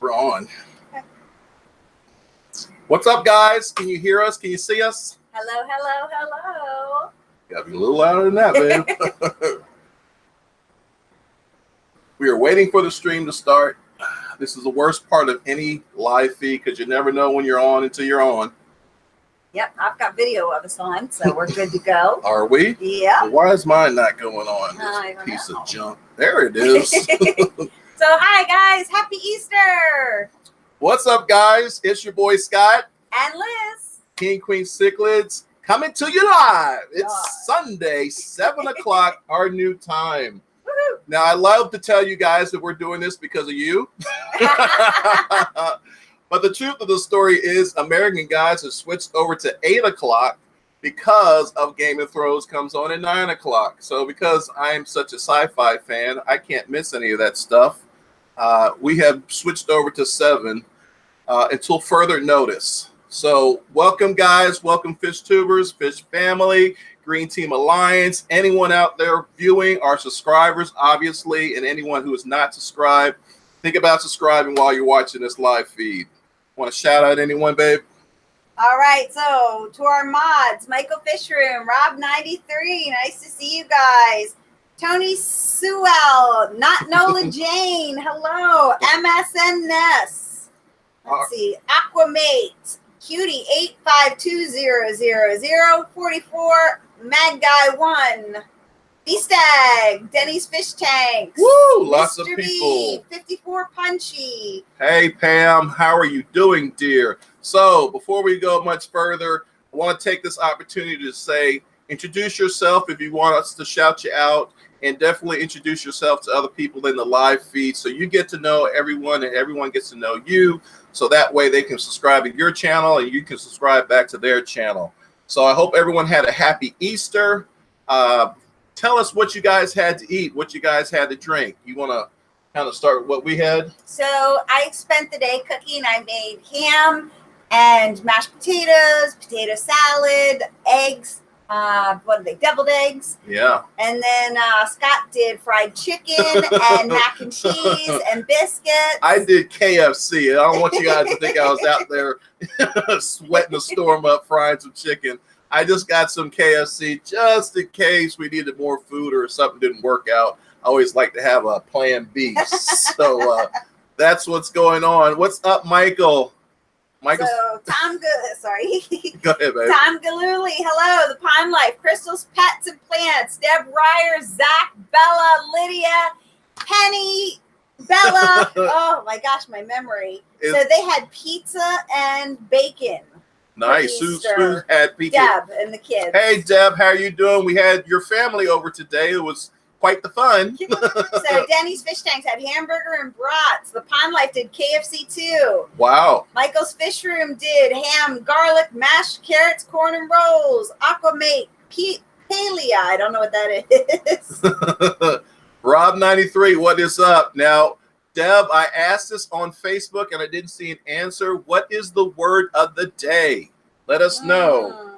We're on. What's up, guys? Can you hear us? Can you see us? Hello, hello, hello. Gotta be a little louder than that, babe. We are waiting for the stream to start. This is the worst part of any live feed because you never know when you're on until you're on. Yep, I've got video of us on, so we're good to go. Are we? Yeah. Well, why is mine not going on? I don't Piece know. of junk. There it is. So, hi, guys. Happy Easter. What's up, guys? It's your boy, Scott. And Liz. King, Queen, Cichlids, coming to you live. It's Sunday, 7 o'clock, our new time. Woohoo. Now, I love to tell you guys that we're doing this because of you. But the truth of the story is American guys have switched over to 8 o'clock because of Game of Thrones comes on at 9 o'clock. So because I'm such a sci-fi fan, I can't miss any of that stuff. We have switched over to 7 until further notice. So welcome, guys. Welcome, Fish Tubers, Fish Family, Green Team Alliance, anyone out there viewing, our subscribers, obviously, and anyone who is not subscribed. Think about subscribing while you're watching this live feed. Want to shout out anyone, babe? All right, so to our mods, Michael Fishroom, Rob93, nice to see you guys. Tony Sewell, Not Nola Jane, hello. MSN Ness. Let's see, Aquamate, Cutie 85200044, Mad Guy 1, B-Stag, Denny's Fish Tanks. Woo, lots Mr. of B, people. 54 Punchy. Hey, Pam, how are you doing, dear? So before we go much further, I want to take this opportunity to say, introduce yourself if you want us to shout you out, and definitely introduce yourself to other people in the live feed so you get to know everyone and everyone gets to know you. So that way they can subscribe to your channel and you can subscribe back to their channel. So I hope everyone had a happy Easter. Tell us what you guys had to eat, what you guys had to drink. You want to kind of start with what we had? So I spent the day cooking. I made ham and mashed potatoes, potato salad, eggs. What are they? Deviled eggs. Yeah. And then Scott did fried chicken and mac and cheese and biscuits. I did KFC. I don't want you guys to think I was out there sweating the storm up, frying some chicken. I just got some KFC just in case we needed more food or something didn't work out. I always like to have a plan B. So that's what's going on. What's up, Michael? Michael. So Tom sorry. Go ahead, baby. Tom Galuli, hello. The Pine Life, Crystals, Pets and Plants, Deb Ryer, Zach, Bella, Lydia, Penny, Bella. Oh my gosh, my memory. So they had pizza and bacon. Nice. Who had pizza? Deb and the kids. Hey, Deb, how are you doing? We had your family over today. It was quite the fun. So Denny's Fish Tanks had hamburger and brats. The Pond Life did KFC too. Wow. Michael's Fish Room did ham, garlic, mashed carrots, corn and rolls. Aquamate, Palea. I don't know what that is. Rob93, what is up? Now, Deb, I asked this on Facebook and I didn't see an answer. What is the word of the day? Let us know.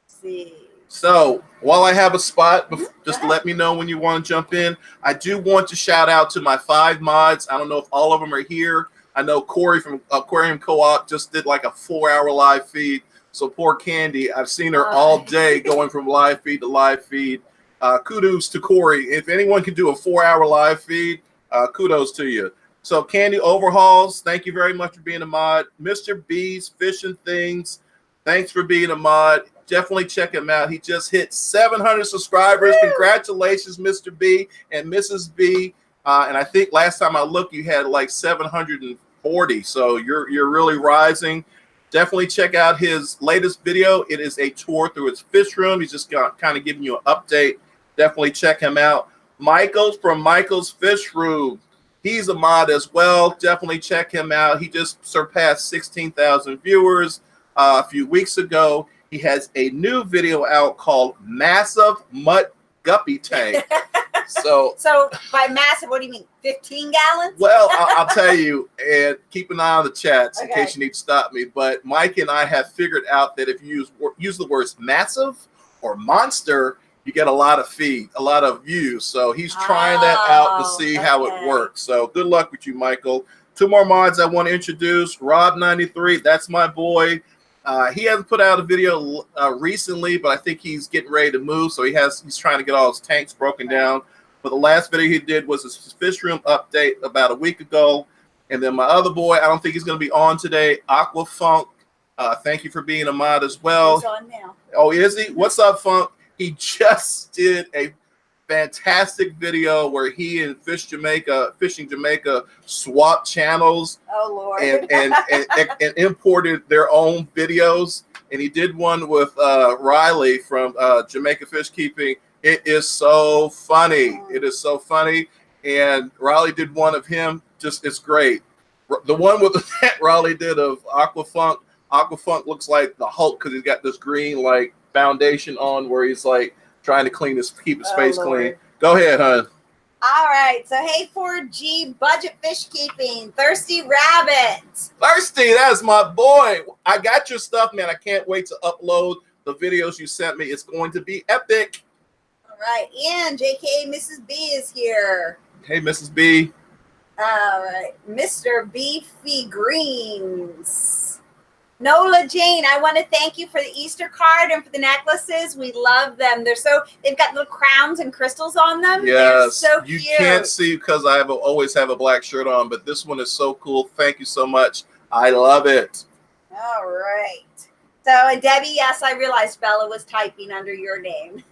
Let's see. So while I have a spot, just let me know when you want to jump in. I do want to shout out to my 5 mods. I don't know if all of them are here. I know Corey from Aquarium Co-op just did like a 4-hour live feed. So poor Candy, I've seen her all day going from live feed to live feed. Kudos to Corey. If anyone can do a 4-hour live feed, kudos to you. So Candy Overhauls, thank you very much for being a mod. Mr. B's Fishing Things, thanks for being a mod. Definitely check him out. He just hit 700 subscribers. Woo! Congratulations, Mr. B and Mrs. B. And I think last time I looked, you had like 740. So you're really rising. Definitely check out his latest video. It is a tour through his fish room. He's just kind of giving you an update. Definitely check him out. Michael's from Michael's Fish Room. He's a mod as well. Definitely check him out. He just surpassed 16,000 viewers a few weeks ago. He has a new video out called Massive Mutt Guppy Tank. So by massive, what do you mean? 15 gallons? Well, I'll tell you, and keep an eye on the chats in case you need to stop me. But Mike and I have figured out that if you use the words massive or monster, you get a lot of feed, a lot of views. So he's trying that out to see how it works. So good luck with you, Michael. Two more mods I want to introduce. Rob93, that's my boy. He hasn't put out a video recently, but I think he's getting ready to move. So he's trying to get all his tanks broken down. But the last video he did was his fish room update about a week ago. And then my other boy, I don't think he's going to be on today, Aquafunk. Thank you for being a mod as well. He's on now. Oh, is he? What's up, Funk? He just did a fantastic video where he and Fishing Jamaica swapped channels. Oh Lord! and imported their own videos. And he did one with Riley from Jamaica Fish Keeping. It is so funny. It is so funny. And Riley did one of him. Just it's great. The one with that Riley did of Aquafunk. Aquafunk looks like the Hulk because he's got this green like foundation on where he's like trying to keep his face clean. Go ahead, hon. All right. So hey, 4G budget fish keeping, Thirsty Rabbit. Thirsty, that's my boy. I got your stuff, man. I can't wait to upload the videos you sent me. It's going to be epic. All right, and JK Mrs. B is here. Hey, Mrs. B. All right, Mr. Beefy Greens. Nola Jane, I want to thank you for the Easter card and for the necklaces. We love them. They've got little crowns and crystals on them. Yes, they're so cute. You can't see because I always have a black shirt on, but this one is so cool. Thank you so much. I love it. All right. So, and Debbie, yes, I realized Bella was typing under your name.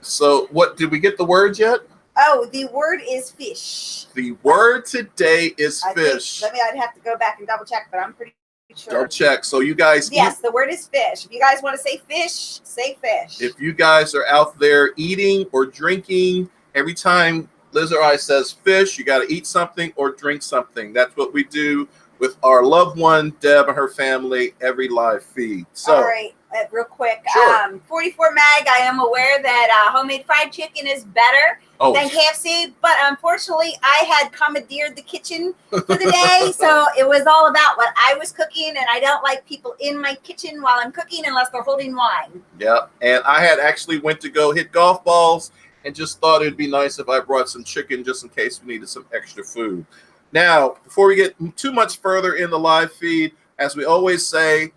So, what did we get the words yet? Oh, the word is fish. The word today is fish. I'd have to go back and double check, but I'm pretty sure. Double check. So you guys. Yes, the word is fish. If you guys want to say fish, say fish. If you guys are out there eating or drinking, every time Liz or I says fish, you got to eat something or drink something. That's what we do with our loved one, Deb, and her family, every live feed. So, all right, real quick. Sure. 44 Mag, I am aware that homemade fried chicken is better than KFC, but unfortunately, I had commandeered the kitchen for the day, so it was all about what I was cooking, and I don't like people in my kitchen while I'm cooking unless they're holding wine. Yeah, and I had actually went to go hit golf balls and just thought it'd be nice if I brought some chicken just in case we needed some extra food. Now, before we get too much further in the live feed, as we always say,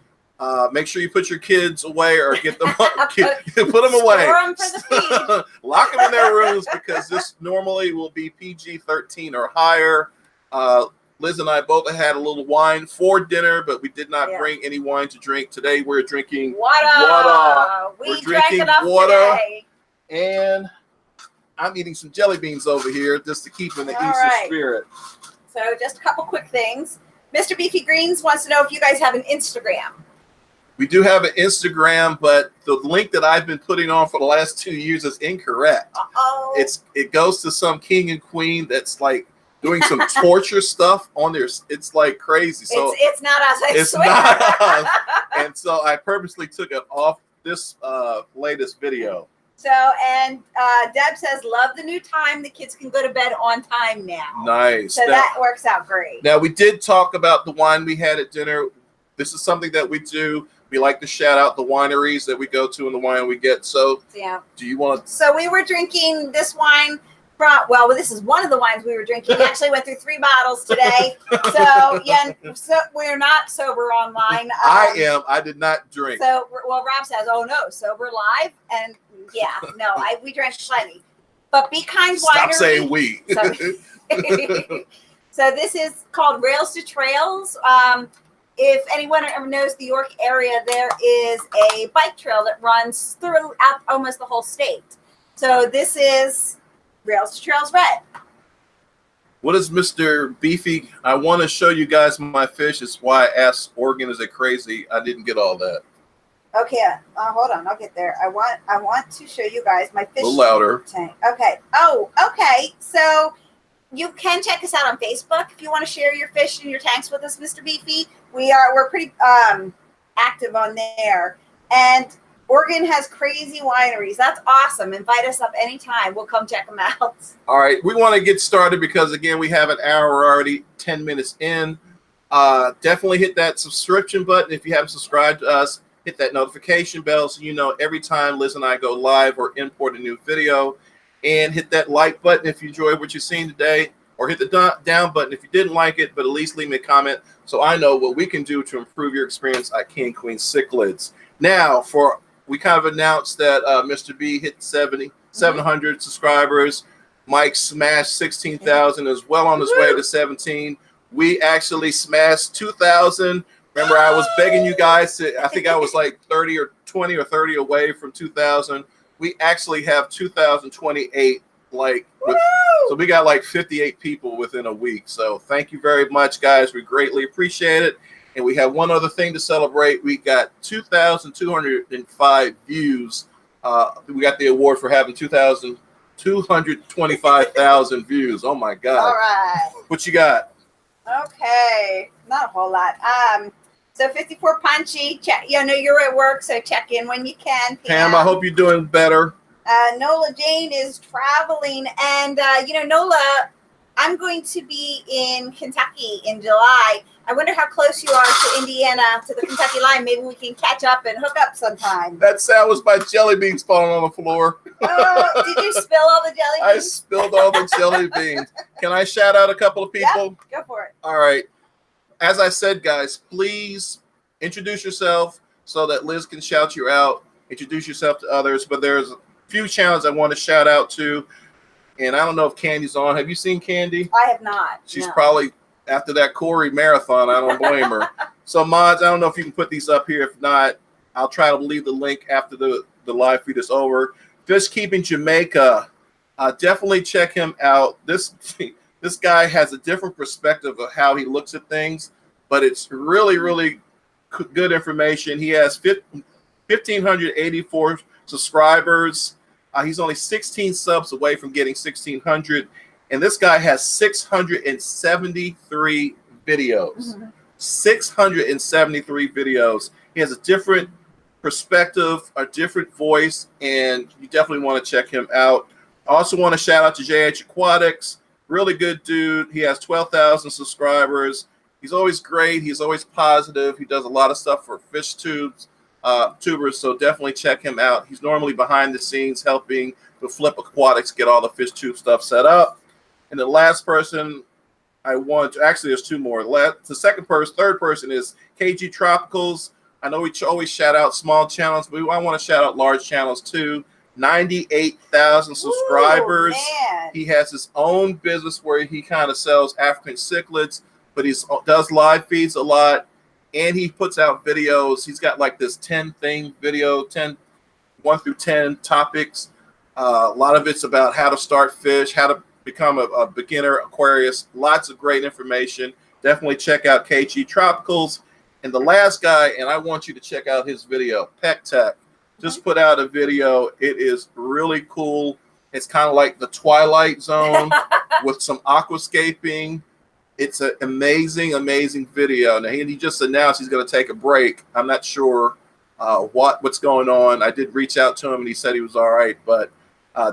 make sure you put your kids away or get them put them away. Store them for the feed. Lock them in their rooms because this normally will be PG-13 or higher. Liz and I both had a little wine for dinner, but we did not bring any wine to drink. Today we're drinking water. We drank enough today. And I'm eating some jelly beans over here just to keep in the Easter spirit. So just a couple quick things. Mr. Beefy Greens wants to know if you guys have an Instagram. We do have an Instagram, but the link that I've been putting on for the last 2 years is incorrect. Uh-oh. It goes to some king and queen that's like doing some torture stuff on there. It's like crazy. So it's not us. I swear. Not us. And so I purposely took it off this latest video. So, and Deb says, love the new time. The kids can go to bed on time now. Nice. So that works out great. Now, we did talk about the wine we had at dinner. This is something that we do. We like to shout out the wineries that we go to and the wine we get. So, do you want to? So, we were drinking this wine from, well, this is one of the wines we were drinking. We actually went through 3 bottles today. So, so we're not sober on wine. I am. I did not drink. So, well, Rob says, oh no, sober live. And we drank plenty. But Be Kind Winery. Stop saying we. So this is called Rails to Trails. If anyone ever knows the York area, there is a bike trail that runs throughout almost the whole state. So this is Rails to Trails Red. What is Mr. Beefy? I want to show you guys my fish. It's why I asked Oregon, is it crazy? I didn't get all that. Okay, hold on, I'll get there. I want to show you guys my fish. A little louder. Tank. Okay. Oh, okay. So you can check us out on Facebook if you want to share your fish and your tanks with us, Mr. Beefy. We're pretty active on there. And Oregon has crazy wineries. That's awesome. Invite us up anytime. We'll come check them out. All right, we want to get started because again we have an hour. We're already 10 minutes in. Definitely hit that subscription button if you haven't subscribed to us. hit that notification bell so you know every time Liz and I go live or import a new video, and hit that like button if you enjoyed what you've seen today, or hit the down button if you didn't like it, but at least leave me a comment so I know what we can do to improve your experience at King and Queen Cichlids. Now, we kind of announced that Mr. B hit 700 subscribers. Mike smashed 16,000, is well on his way to 17. We actually smashed 2,000. Remember, I was begging you guys I think I was like 30 or 20 or 30 away from 2,000. We actually have 2,028. So we got like 58 people within a week. So thank you very much, guys. We greatly appreciate it. And we have one other thing to celebrate. We got 2,205 views. We got the award for having 225,000 views. Oh my God. All right. What you got? Okay. Not a whole lot. So 54 Punchy, check. You know you're at work, so check in when you can. Pam, I hope you're doing better. Nola Jane is traveling, and Nola, I'm going to be in Kentucky in July. I wonder how close you are to Indiana, to the Kentucky line. Maybe we can catch up and hook up sometime. That sound was my jelly beans falling on the floor. Oh, did you spill all the jelly beans? I spilled all the jelly beans. Can I shout out a couple of people? Yeah, go for it. All right. As I said, guys, please introduce yourself so that Liz can shout you out. Introduce yourself to others. But there's a few channels I want to shout out to. And I don't know if Candy's on. Have you seen Candy? I have not. She's probably after that Corey marathon. I don't blame her. So, mods, I don't know if you can put these up here. If not, I'll try to leave the link after the live feed is over. Fish Keeping Jamaica. Definitely check him out. This guy has a different perspective of how he looks at things, but it's really, really good information. He has 1,584 subscribers. He's only 16 subs away from getting 1,600. And this guy has 673 videos. Mm-hmm. 673 videos. He has a different perspective, a different voice, and you definitely want to check him out. I also want to shout out to JH Aquatics. Really good dude. He has 12,000 subscribers. He's always great. He's always positive. He does a lot of stuff for fish tubers, so definitely check him out. He's normally behind the scenes helping the Flip Aquatics get all the fish tube stuff set up. And the last person I want to, actually there's two more. Third person is KG Tropicals. I know we always shout out small channels, but I want to shout out large channels too. 98,000 subscribers. Ooh, he has his own business where he kind of sells African cichlids, but he does live feeds a lot, and he puts out videos. He's got like this 10-thing video, 1 through 10 topics. A lot of it's about how to start fish, how to become a beginner aquarist. Lots of great information. Definitely check out KG Tropicals. And the last guy, and I want you to check out his video, Pet Tech. Just put out a video. It is really cool. It's kind of like the Twilight Zone with some aquascaping. It's an amazing, amazing video. Now, he just announced he's going to take a break. I'm not sure what's going on. I did reach out to him, and he said he was all right. But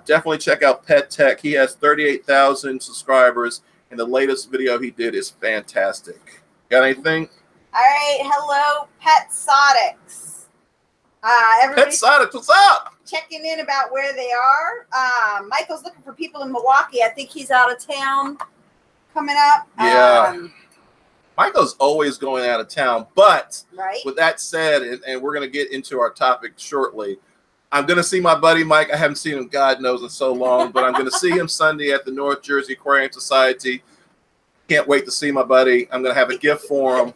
definitely check out Pet Tech. He has 38,000 subscribers, and the latest video he did is fantastic. Got anything? All right. Hello, Petsotics. Petsotics, what's up? Checking in about where they are. Michael's looking for people in Milwaukee. I think he's out of town coming up. Yeah. Michael's always going out of town. But right? With that said, and we're going to get into our topic shortly, I'm going to see my buddy Mike. I haven't seen him, God knows, in so long, but I'm going to see him Sunday at the North Jersey Aquarium Society. Can't wait to see my buddy. I'm going to have a gift for him.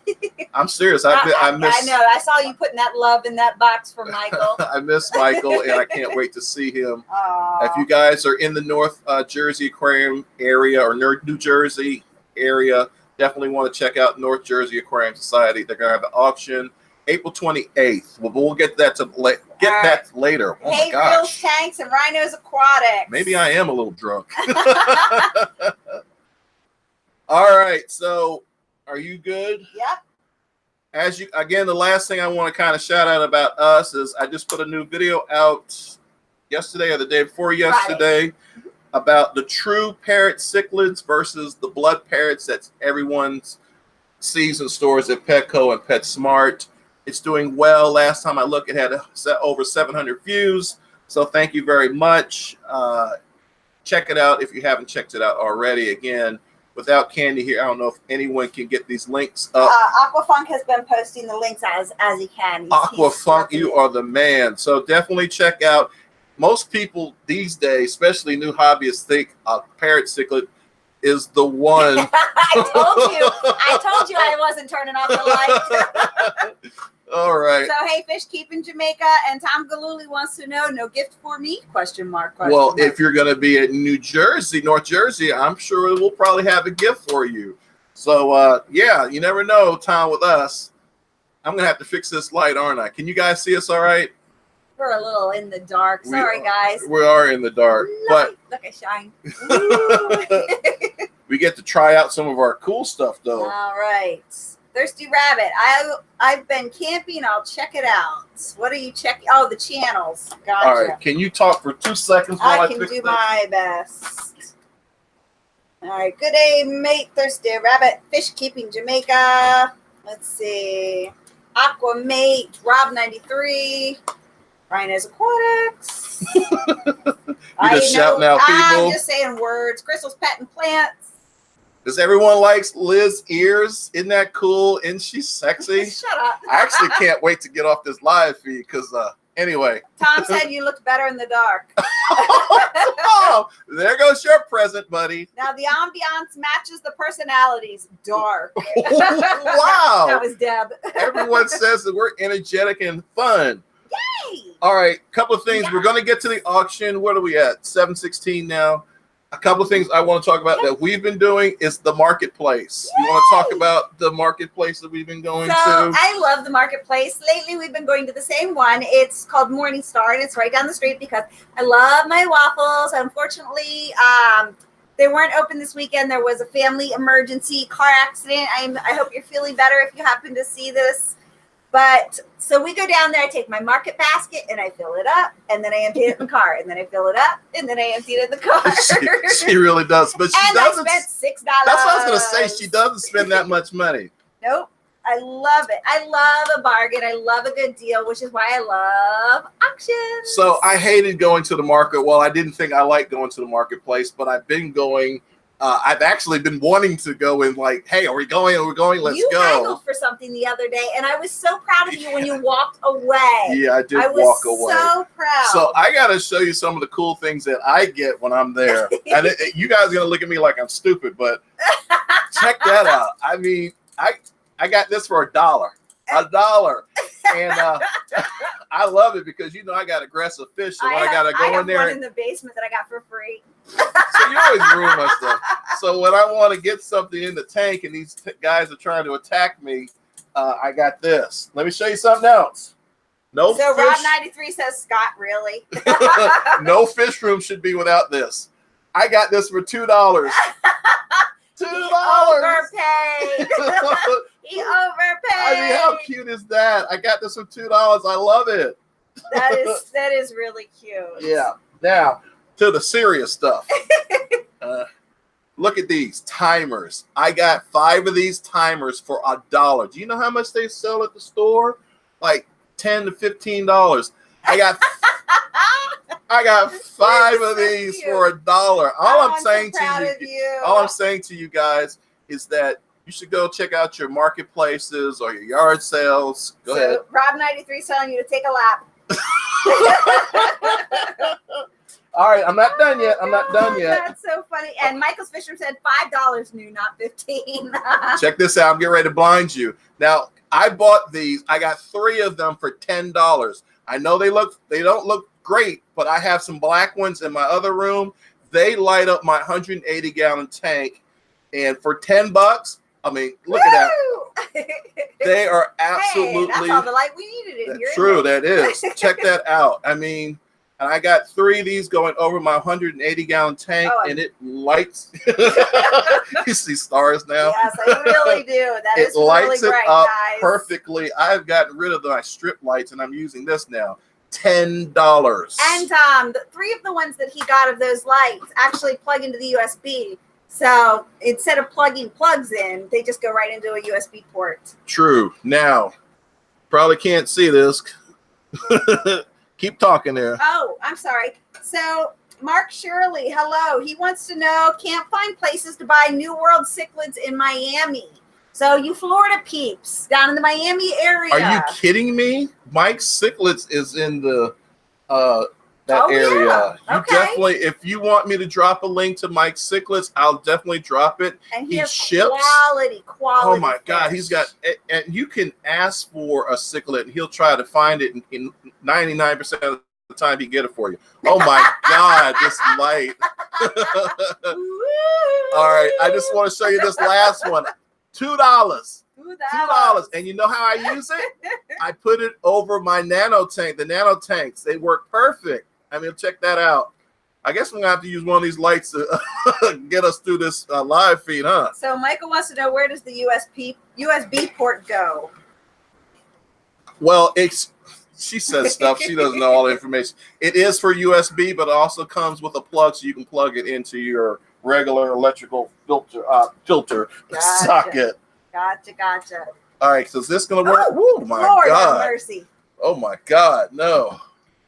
I'm serious. I know. I saw you putting that love in that box for Michael. I miss Michael, and I can't wait to see him. Aww. If you guys are in the North Jersey Aquarium area or New Jersey area, definitely want to check out North Jersey Aquarium Society. They're going to have an auction April 28th. We'll get that that later. Oh my gosh. Reels, Tanks, and Rhinos Aquatics. Maybe I am a little drunk. All right. So, are you good? Yep. Again, the last thing I want to kind of shout out about us is I just put a new video out yesterday or the day before yesterday about the true parrot cichlids versus the blood parrots that everyone sees in stores at Petco and PetSmart. It's doing well. Last time I looked, it had over 700 views. So thank you very much. Check it out if you haven't checked it out already. Again, without Candy here, I don't know if anyone can get these links up. Aquafunk has been posting the links as he can. Aquafunk, you are the man. So definitely check out. Most people these days, especially new hobbyists, think a parrot cichlid is the one. I told you I wasn't turning off the light. All right. So, hey, Fish Keep in Jamaica, and Tom Galooly wants to know, no gift for me? Question mark. Well, if you're going to be in New Jersey, North Jersey, I'm sure we'll probably have a gift for you. So, yeah, you never know, Tom, with us. I'm going to have to fix this light, aren't I? Can you guys see us all right? We're a little in the dark. Sorry, guys. We are in the dark. But look, I shine. We get to try out some of our cool stuff, though. All right. Thirsty Rabbit. I've been camping. I'll check it out. What are you checking? Oh, the channels. Gotcha. All right. Can you talk for 2 seconds while I can do my best. All right. Good day, mate. Thirsty Rabbit. Fish Keeping Jamaica. Let's see. Aqua Mate. Rob 93. Rhino's Aquatics. You're just shouting out people. I'm just saying words. Crystal's Pet and Plants. Does everyone likes Liz's ears? Isn't that cool? Isn't she sexy? Shut up. I actually can't wait to get off this live feed because, anyway. Tom said you looked better in the dark. Oh, there goes your present, buddy. Now the ambiance matches the personalities. Dark. Wow. That was Deb. Everyone says that we're energetic and fun. Yay. All right, couple of things. We're going to get to the auction. What are we at? 7:16 now. A couple of things I want to talk about that we've been doing is the marketplace. Yay! You want to talk about the marketplace that we've been going to? I love the marketplace. Lately, we've been going to the same one. It's called Morningstar, and it's right down the street because I love my waffles. Unfortunately, they weren't open this weekend. There was a family emergency car accident. I hope you're feeling better if you happen to see this. But so we go down there, I take my market basket and I fill it up, and then I empty it in the car, and then I fill it up, and then I empty it in the car. she really does. But she doesn't. I spent $6. That's what I was going to say. She doesn't spend that much money. Nope. I love it. I love a bargain. I love a good deal, which is why I love auctions. So I hated going to the market. Well, I didn't think I liked going to the marketplace, but I've been going. I've actually been wanting to go and like, hey, are we going? Are we going? Let's go. You haggled for something the other day, and I was so proud of you when you walked away. Yeah, I did walk away. So proud. So I got to show you some of the cool things that I get when I'm there. And you guys are going to look at me like I'm stupid, but check that out. I mean, I got this for $1. $1. And I love it because, I got aggressive fish. So I got to go in there. I have one in the basement that I got for free. So you always ruin my stuff. So when I want to get something in the tank and these guys are trying to attack me, I got this. Let me show you something else. No so fish. Rob 93 says, Scott, really? No fish room should be without this. I got this for $2. $2. He overpaid. He overpaid. I mean, how cute is that? I got this for $2. I love it. That is really cute. Yeah. Now, to the serious stuff. Look at these timers. I got 5 of these timers for $1. Do you know how much they sell at the store? Like $10 to $15. I got 5 of these for $1. All I'm saying to you guys is that you should go check out your marketplaces or your yard sales. Go ahead. Rob 93 is telling you to take a lap. All right, I'm not done yet. That's so funny. And Michael's Fisher said $5 new, not $15. Check this out. I'm getting ready to blind you. Now, I bought these. I got 3 of them for $10. I know they don't look great, but I have some black ones in my other room. They light up my 180-gallon tank, and for $10, I mean, look at that. They are absolutely. Hey, that's all the light we needed in here. True, that is. Check that out. I mean, and I got 3 of these going over my 180-gallon tank, and it lights. You see stars now? Yes, I really do. That is lights really bright, it up guys. perfectly. I've gotten rid of my strip lights, and I'm using this now. $10. And 3 of the ones that he got of those lights actually plug into the USB. So instead of plugging plugs in, they just go right into a USB port. True. Now, probably can't see this. Keep talking there. Oh, I'm sorry. So Mark Shirley, hello. He wants to know, can't find places to buy New World cichlids in Miami. So you Florida peeps down in the Miami area. Are you kidding me? Mike Cichlids is in the that area. Yeah. You Okay. definitely, if you want me to drop a link to Mike Cichlids, I'll definitely drop it. And he has ships. quality. Oh my God, fish. he's got, and you can ask for a cichlid, and he'll try to find it in 99% of the time he get it for you. Oh my God, this light. All right, I just want to show you this last one. $2. $2. And you know how I use it? I put it over my nano tank. The nano tanks, they work perfect. I mean, check that out. I guess I'm gonna have to use one of these lights to get us through this live feed, huh? So Michael wants to know, where does the USB port go? Well, she says stuff. She doesn't know all the information. It is for USB, but it also comes with a plug, so you can plug it into your regular electrical filter socket. Gotcha. All right, so is this gonna work? Oh, my Lord God! have mercy. Oh my God, no.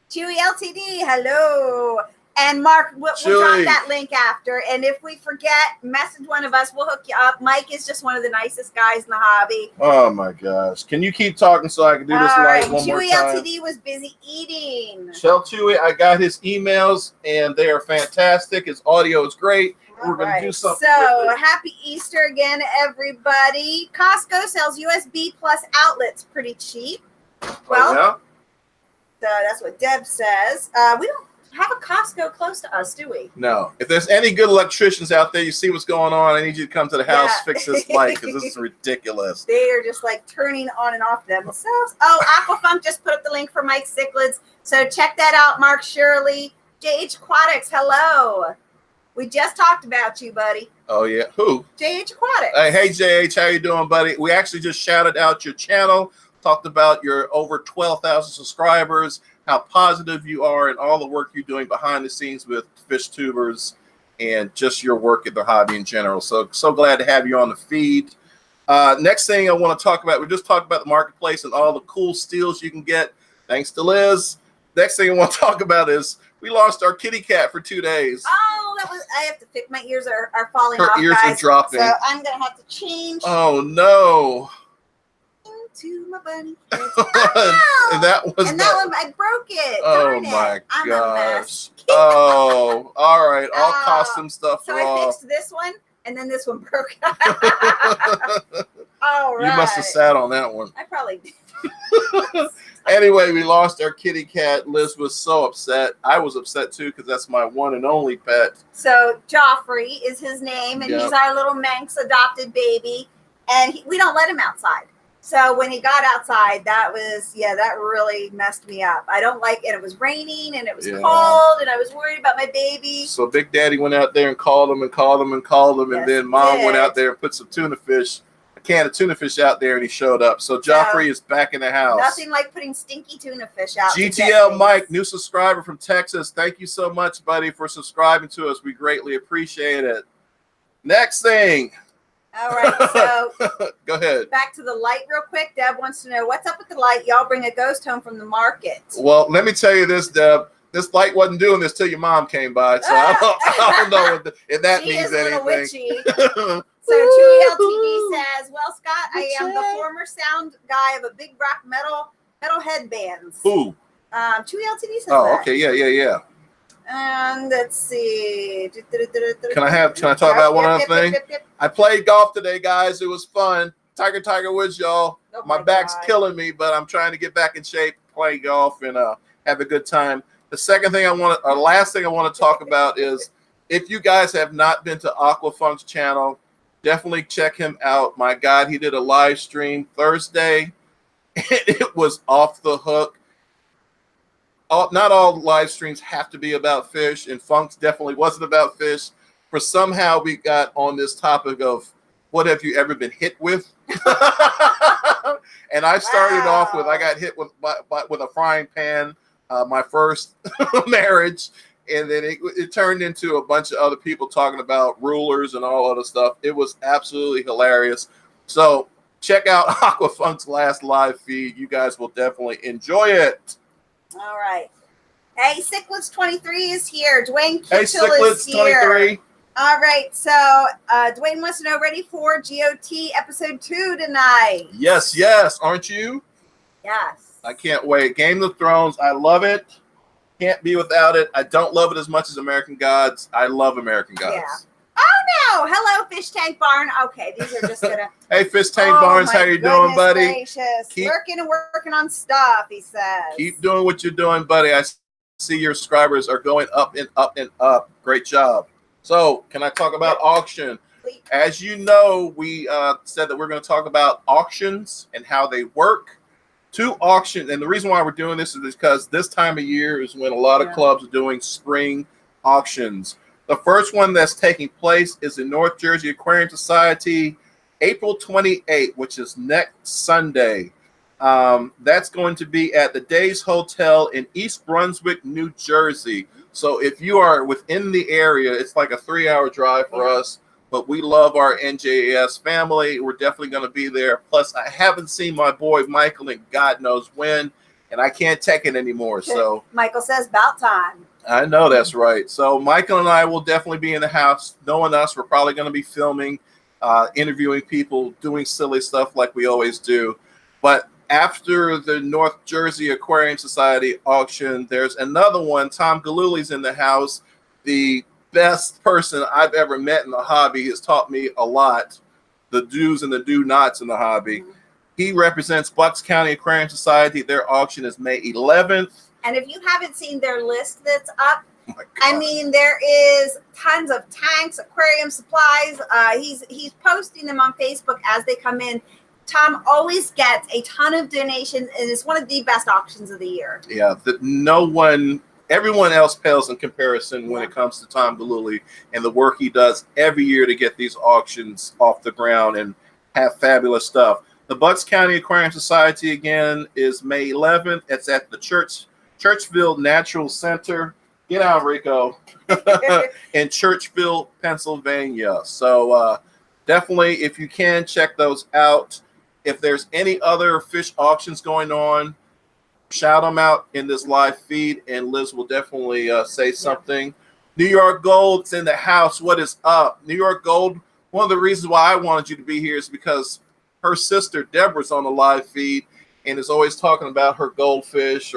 Chewy LTD, hello. And Mark, we'll drop that link after. And if we forget, message one of us. We'll hook you up. Mike is just one of the nicest guys in the hobby. Oh my gosh! Can you keep talking so I can do this live one more time? Chewy LTD was busy eating. Tell Chewy I got his emails and they are fantastic. His audio is great. We're going to do something. So happy Easter again, everybody. Costco sells USB plus outlets pretty cheap. Well, yeah? That's what Deb says. We don't have a Costco close to us, do we? No. If there's any good electricians out there, you see what's going on, I need you to come to the house, fix this light, because this is ridiculous. They are just like turning on and off themselves. Oh, Aquafunk just put up the link for Mike Cichlids. So check that out, Mark Shirley. JH Aquatics, hello. We just talked about you, buddy. Oh, yeah. Who? JH Aquatics. Hey, JH, how you doing, buddy? We actually just shouted out your channel, talked about your over 12,000 subscribers, how positive you are, and all the work you're doing behind the scenes with fish tubers and just your work in the hobby in general. So glad to have you on the feed. Next thing I want to talk about, we just talked about the marketplace and all the cool steals you can get, thanks to Liz. Next thing I want to talk about is we lost our kitty cat for 2 days. Oh, I have to fix, my ears are falling off, Her ears guys, are dropping. So I'm going to have to change. Oh, no. To my bunny. And that one, I broke it. Oh my gosh. Oh, all right. All costume stuff. So I fixed this one, and then this one broke. All right. You must have sat on that one. I probably did. Anyway, we lost our kitty cat. Liz was so upset. I was upset too, because that's my one and only pet. So Joffrey is his name, and he's our little Manx adopted baby, and we don't let him outside. So when he got outside, that really messed me up. I don't like it. It was raining and it was cold, and I was worried about my baby. So Big Daddy went out there and called him, and then Mom went out there and put some a can of tuna fish out there, and he showed up. So Joffrey is back in the house. Nothing like putting stinky tuna fish out. GTL Mike, new subscriber from Texas. Thank you so much, buddy, for subscribing to us. We greatly appreciate it. Next thing. All right, so go ahead. Back to the light real quick. Deb wants to know, what's up with the light? Y'all bring a ghost home from the market. Well, let me tell you this, Deb. This light wasn't doing this till your mom came by, so I don't know if that means anything. She is a little witchy. So Chewy LTD says, well, Scott, I am the former sound guy of a big rock metal headbands. Who? Chewy LTD says that. Oh, okay, yeah. And let's see. Can I talk about one other thing? I played golf today, guys. It was fun. Tiger Woods, y'all. Oh my back's killing me, but I'm trying to get back in shape, play golf, and have a good time. The last thing I want to talk about is, if you guys have not been to Aquafunk's channel, definitely check him out. My God, he did a live stream Thursday, and it was off the hook. Not all live streams have to be about fish, and Funk's definitely wasn't about fish. For somehow we got on this topic of what have you ever been hit with? And I started off with, I got hit with a frying pan, my first marriage, and then it turned into a bunch of other people talking about rulers and all other stuff. It was absolutely hilarious. So check out Aquafunk's last live feed. You guys will definitely enjoy it. All right. Hey, Cichlids23 is here. Dwayne Hey, Kitchell is here. Cichlids23. All right. So Dwayne wants to know, ready for GOT episode 2 tonight? Yes, yes. Aren't you? Yes. I can't wait. Game of Thrones. I love it. Can't be without it. I don't love it as much as American Gods. I love American Gods. Yeah. Oh, no. Hello, Fish Tank Barn. Okay, these are just going to... Hey, Fish Tank Barnes. How you doing, buddy? Gracious. Working and working on stuff, he says. Keep doing what you're doing, buddy. I see your subscribers are going up and up and up. Great job. So, can I talk about auction? As you know, we said that we're going to talk about auctions and how they work. 2 auctions, and the reason why we're doing this is because this time of year is when a lot of clubs are doing spring auctions. The first one that's taking place is in North Jersey Aquarium Society, April 28th, which is next Sunday. That's going to be at the Days Hotel in East Brunswick, New Jersey. So if you are within the area, it's like a 3-hour drive for us. But we love our NJAS family. We're definitely going to be there. Plus, I haven't seen my boy Michael in God knows when, and I can't take it anymore. So Michael says about time. I know that's right. So Michael and I will definitely be in the house. Knowing us, we're probably going to be filming, interviewing people, doing silly stuff like we always do. But after the North Jersey Aquarium Society auction, there's another one. Tom Galluli's in the house. The best person I've ever met in the hobby. Has taught me a lot, the do's and the do-nots in the hobby. He represents Bucks County Aquarium Society. Their auction is May 11th. And if you haven't seen their list that's up, I mean, there is tons of tanks, aquarium supplies. He's posting them on Facebook as they come in. Tom always gets a ton of donations, and it's one of the best auctions of the year. Yeah, everyone else pales in comparison when it comes to Tom Galluli and the work he does every year to get these auctions off the ground and have fabulous stuff. The Bucks County Aquarium Society, again, is May 11th. It's at the Churchville Natural Center. Get out, Rico. In Churchville, Pennsylvania. So definitely, if you can, check those out. If there's any other fish auctions going on, shout them out in this live feed, and Liz will definitely say something. New York Gold's in the house. What is up? New York Gold, one of the reasons why I wanted you to be here is because her sister Deborah's on the live feed and is always talking about her goldfish.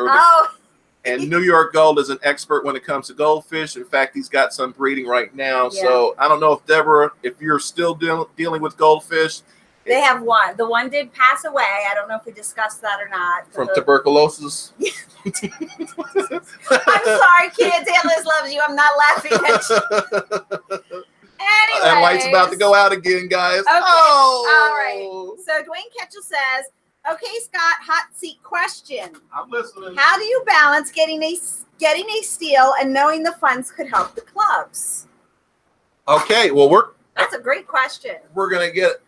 And New York Gold is an expert when it comes to goldfish. In fact, he's got some breeding right now. So I don't know if Deborah, if you're still dealing with goldfish. They have one. The one did pass away. I don't know if we discussed that or not. From tuberculosis? I'm sorry, kids. Liz loves you. I'm not laughing at you. Anyways. That light's about to go out again, guys. Okay. Oh. All right. So Dwayne Ketchel says, okay, Scott, hot seat question. I'm listening. How do you balance getting a steal and knowing the funds could help the clubs? Okay, well that's a great question. We're gonna get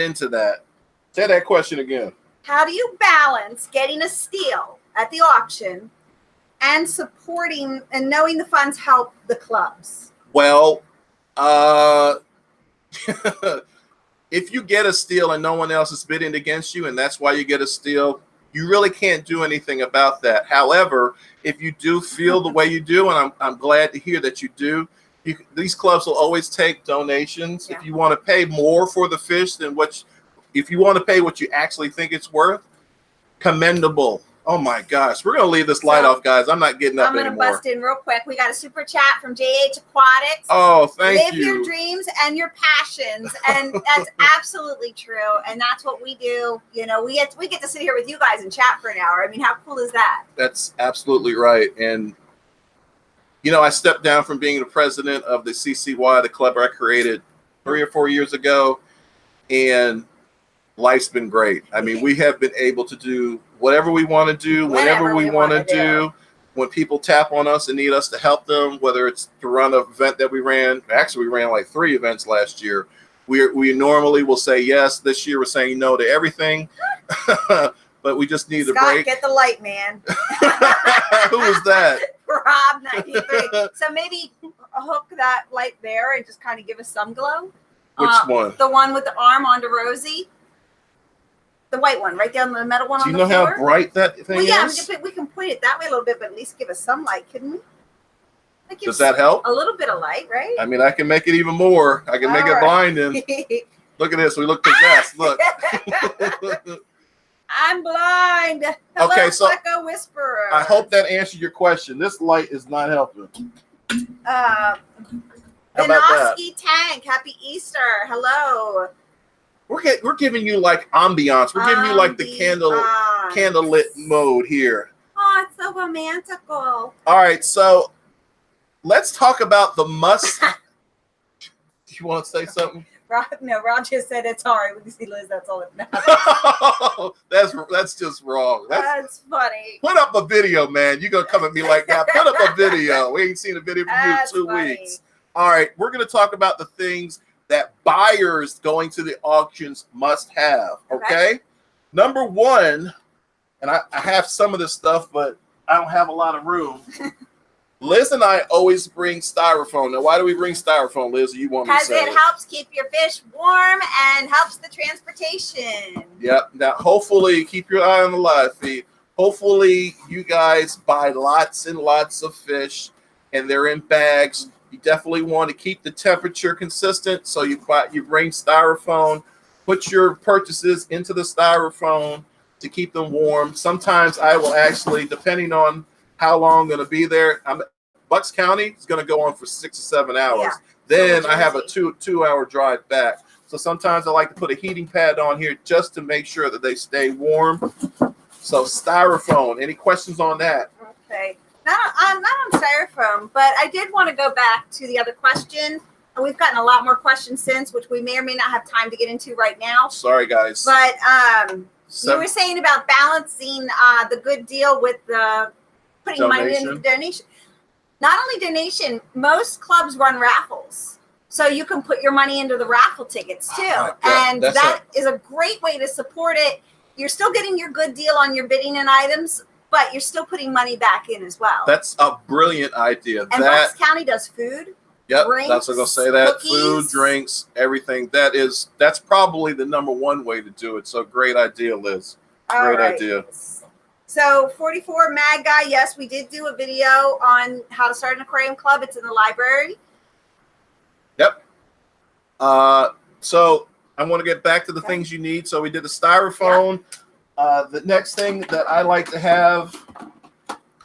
into that. Say that question again. How do you balance getting a steal at the auction and supporting and knowing the funds help the clubs? Well, if you get a steal and no one else is bidding against you, and that's why you get a steal, you really can't do anything about that. However, if you do feel the way you do, and I'm glad to hear that you do, these clubs will always take donations. If you want to pay more for the fish than if you want to pay what you actually think it's worth, commendable. Oh my gosh, we're gonna leave this light off, guys. I'm not getting up anymore. I'm gonna bust in real quick. We got a super chat from JH Aquatics. Oh, thank you. Live your dreams and your passions, and that's absolutely true. And that's what we do. You know, we get to sit here with you guys and chat for an hour. I mean, how cool is that? That's absolutely right. And you know, I stepped down from being the president of the CCY, the club I created 3 or 4 years ago, and life's been great. I mean, we have been able to do whatever we want to do, whenever we want to do. When people tap on us and need us to help them, whether it's to run an event that we ran. Actually, we ran like 3 events last year. We normally will say yes. This year, we're saying no to everything. But we just need a break. Get the light, man. Who was that? Rob 93. So maybe hook that light there and just kind of give us some glow. Which one? The one with the arm onto Rosie. The white one, right down the metal one Do on you the know floor. how bright that thing Well, yeah, is? we can point it that way a little bit, but at least give us some light, couldn't we? That Does that help? A little bit of light, right? I mean, I can make it even more. I can make it blinding. Look at this. We look possessed. Look. I'm blind. Hello, Okay, so Flecko Whisperer. I hope that answered your question. This light is not helping. How about that? Vinoski Tank, happy Easter. Hello. We're giving you like ambiance. We're giving you like the candle lit mode here. Oh, it's so romantical. All right, so let's talk about the must. Do you want to say something? Rob just said it's hard. We can see Liz. That's all it matters. That's just wrong. That's funny. Put up a video, man. You gonna come at me like that? Put up a video. We ain't seen a video from you in 2 weeks. All right, we're gonna talk about the things that buyers going to the auctions must have. Okay. Number one, and I have some of this stuff, but I don't have a lot of room. Liz and I always bring styrofoam. Now, why do we bring styrofoam, Liz? You want me to say? Because it helps keep your fish warm and helps the transportation. Yep. Now, hopefully, keep your eye on the live feed. Hopefully, you guys buy lots and lots of fish, and they're in bags. You definitely want to keep the temperature consistent, so you bring styrofoam. Put your purchases into the styrofoam to keep them warm. Sometimes I will actually, depending on how long I'm going to be there. Bucks County is going to go on for 6 or 7 hours. Yeah. Then I have a two-hour drive back. So sometimes I like to put a heating pad on here just to make sure that they stay warm. So styrofoam. Any questions on that? Okay. Not on styrofoam, but I did want to go back to the other question. And we've gotten a lot more questions since, which we may or may not have time to get into right now. Sorry, guys. But you were saying about balancing the good deal with the putting money in the donation. Not only donation, most clubs run raffles. So you can put your money into the raffle tickets too. And that is a great way to support it. You're still getting your good deal on your bidding and items, but you're still putting money back in as well. That's a brilliant idea. And Bucks County does food. Yep, drinks, that's what I'm going to say. That cookies. Food, drinks, everything. That's probably the number one way to do it. So great idea, Liz. Great idea. So 44 Mad Guy, yes, we did do a video on how to start an aquarium club. It's in the library. Yep. So I want to get back to the things you need. So we did the styrofoam. Yeah. The next thing that I like to have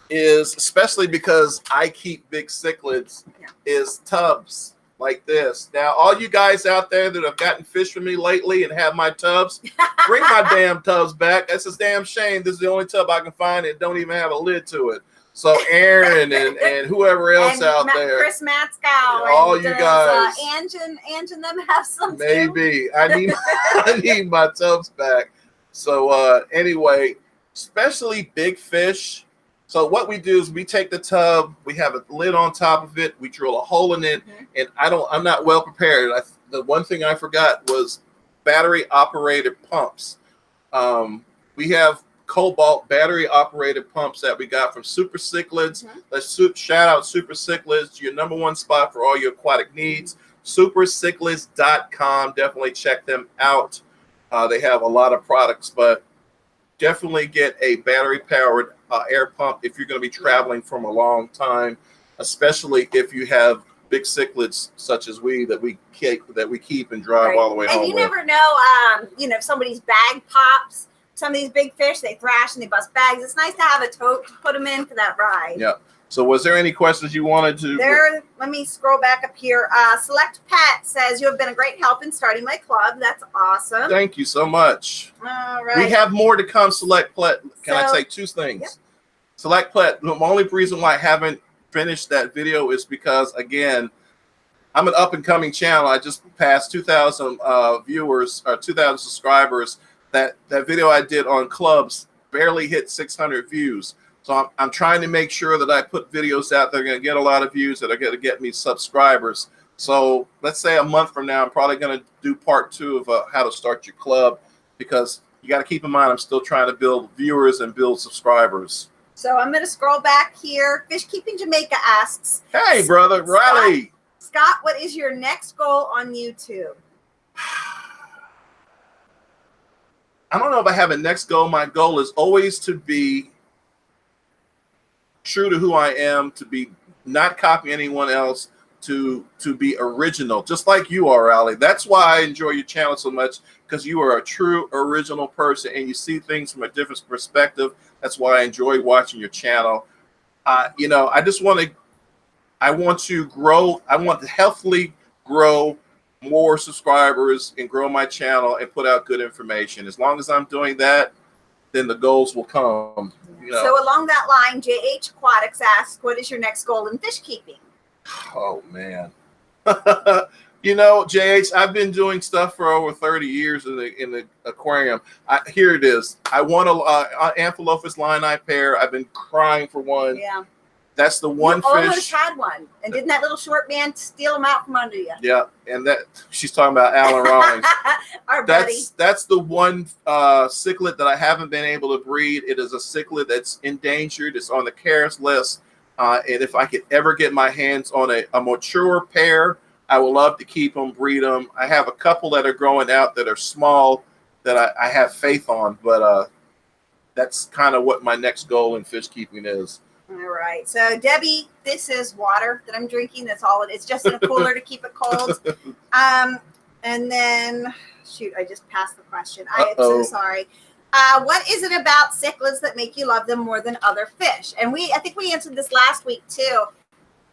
is, especially because I keep big cichlids, is tubs like this. Now, all you guys out there that have gotten fish from me lately and have my tubs, bring my damn tubs back. That's a damn shame. This is the only tub I can find and don't even have a lid to it. So Aaron and whoever else out there. Chris Matskow. All you guys. Ange and them have some maybe. Too. I need my tubs back. So anyway, especially big fish. So what we do is we take the tub, we have a lid on top of it, we drill a hole in it, and I'm not well prepared. The one thing I forgot was battery operated pumps. We have Cobalt battery operated pumps that we got from Super Cichlids. Let's shout out Super Cichlids, your number one spot for all your aquatic needs. supercichlids.com. Definitely check them out. They have a lot of products, but definitely get a battery powered air pump if you're going to be traveling from a long time, especially if you have big cichlids such as that we keep and drive all the way home. And you never know, if somebody's bag pops. Some of these big fish, they thrash and they bust bags. It's nice to have a tote to put them in for that ride. Yeah. So was there any questions you wanted to? Let me scroll back up here. Select Pat says, you have been a great help in starting my club. That's awesome. Thank you so much. All right. We have more to come, Select Plat. Can I say two things? Yep. Select Plat, the only reason why I haven't finished that video is because, again, I'm an up-and-coming channel. I just passed 2,000 viewers or 2,000 subscribers. That video I did on clubs barely hit 600 views. So I'm trying to make sure that I put videos out that are going to get a lot of views, that are going to get me subscribers. So let's say a month from now, I'm probably going to do part 2 of how to start your club, because you got to keep in mind I'm still trying to build viewers and build subscribers. So I'm going to scroll back here. Fish Keeping Jamaica asks, hey, brother, Riley. Scott, what is your next goal on YouTube? I don't know if I have a next goal. My goal is always to be true to who I am, to be not copying anyone else, to be original, just like you are, Ali. That's why I enjoy your channel so much, because you are a true original person and you see things from a different perspective. That's why I enjoy watching your channel. You know, I want to grow. I want to healthily grow more subscribers and grow my channel and put out good information. As long as I'm doing that, then the goals will come. You know. So along that line, JH Aquatics asks, what is your next goal in fish keeping? Oh, man. You know, JH, I've been doing stuff for over 30 years in the aquarium. Here it is. I want an Amphilophus lini pair. I've been crying for one. Yeah. That's the one fish. Almost had one. And didn't that little short man steal him out from under you? Yeah, and that she's talking about Alan Rawlings. Our buddy. That's the one cichlid that I haven't been able to breed. It is a cichlid that's endangered. It's on the CARES list. And if I could ever get my hands on a mature pair, I would love to keep them, breed them. I have a couple that are growing out that are small that I have faith on, but that's kind of what my next goal in fish keeping is. All right. So, Debbie, this is water that I'm drinking. That's all it is. Just in a cooler to keep it cold. And then, shoot, I just passed the question. I am so sorry. What is it about cichlids that make you love them more than other fish? And I think we answered this last week too.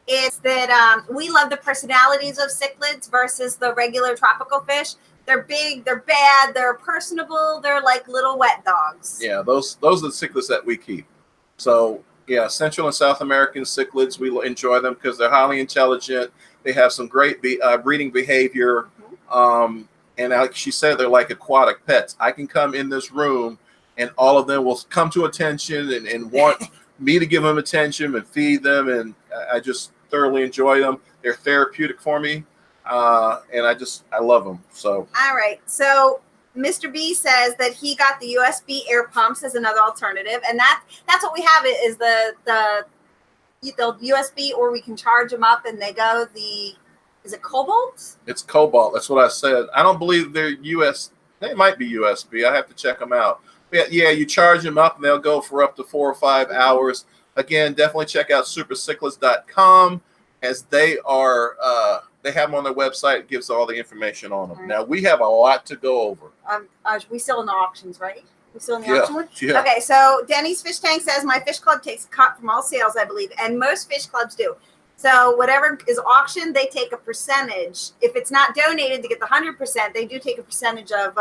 Is that we love the personalities of cichlids versus the regular tropical fish. They're big, they're bad, they're personable, they're like little wet dogs. Yeah, those are the cichlids that we keep. So yeah, Central and South American cichlids, we enjoy them because they're highly intelligent. They have some great breeding behavior. And like she said, they're like aquatic pets. I can come in this room and all of them will come to attention and want me to give them attention and feed them. And I just thoroughly enjoy them. They're therapeutic for me. And I love them. So. All right. So Mr. B says that he got the USB air pumps as another alternative. And that's what we have is the USB, or we can charge them up and they go is it cobalt? It's cobalt. That's what I said. I don't believe they're They might be USB. I have to check them out. But yeah, you charge them up and they'll go for up to 4 or 5 hours. Again, definitely check out supercichlids.com, as they are. They have them on their website. It gives all the information on them. Right. Now we have a lot to go over. We still in the auctions, right? We still in the auction one? Yeah. Okay, so Denny's Fish Tank says my fish club takes a cut from all sales, I believe, and most fish clubs do. So whatever is auctioned, they take a percentage. If it's not donated to get the 100%, they do take a percentage of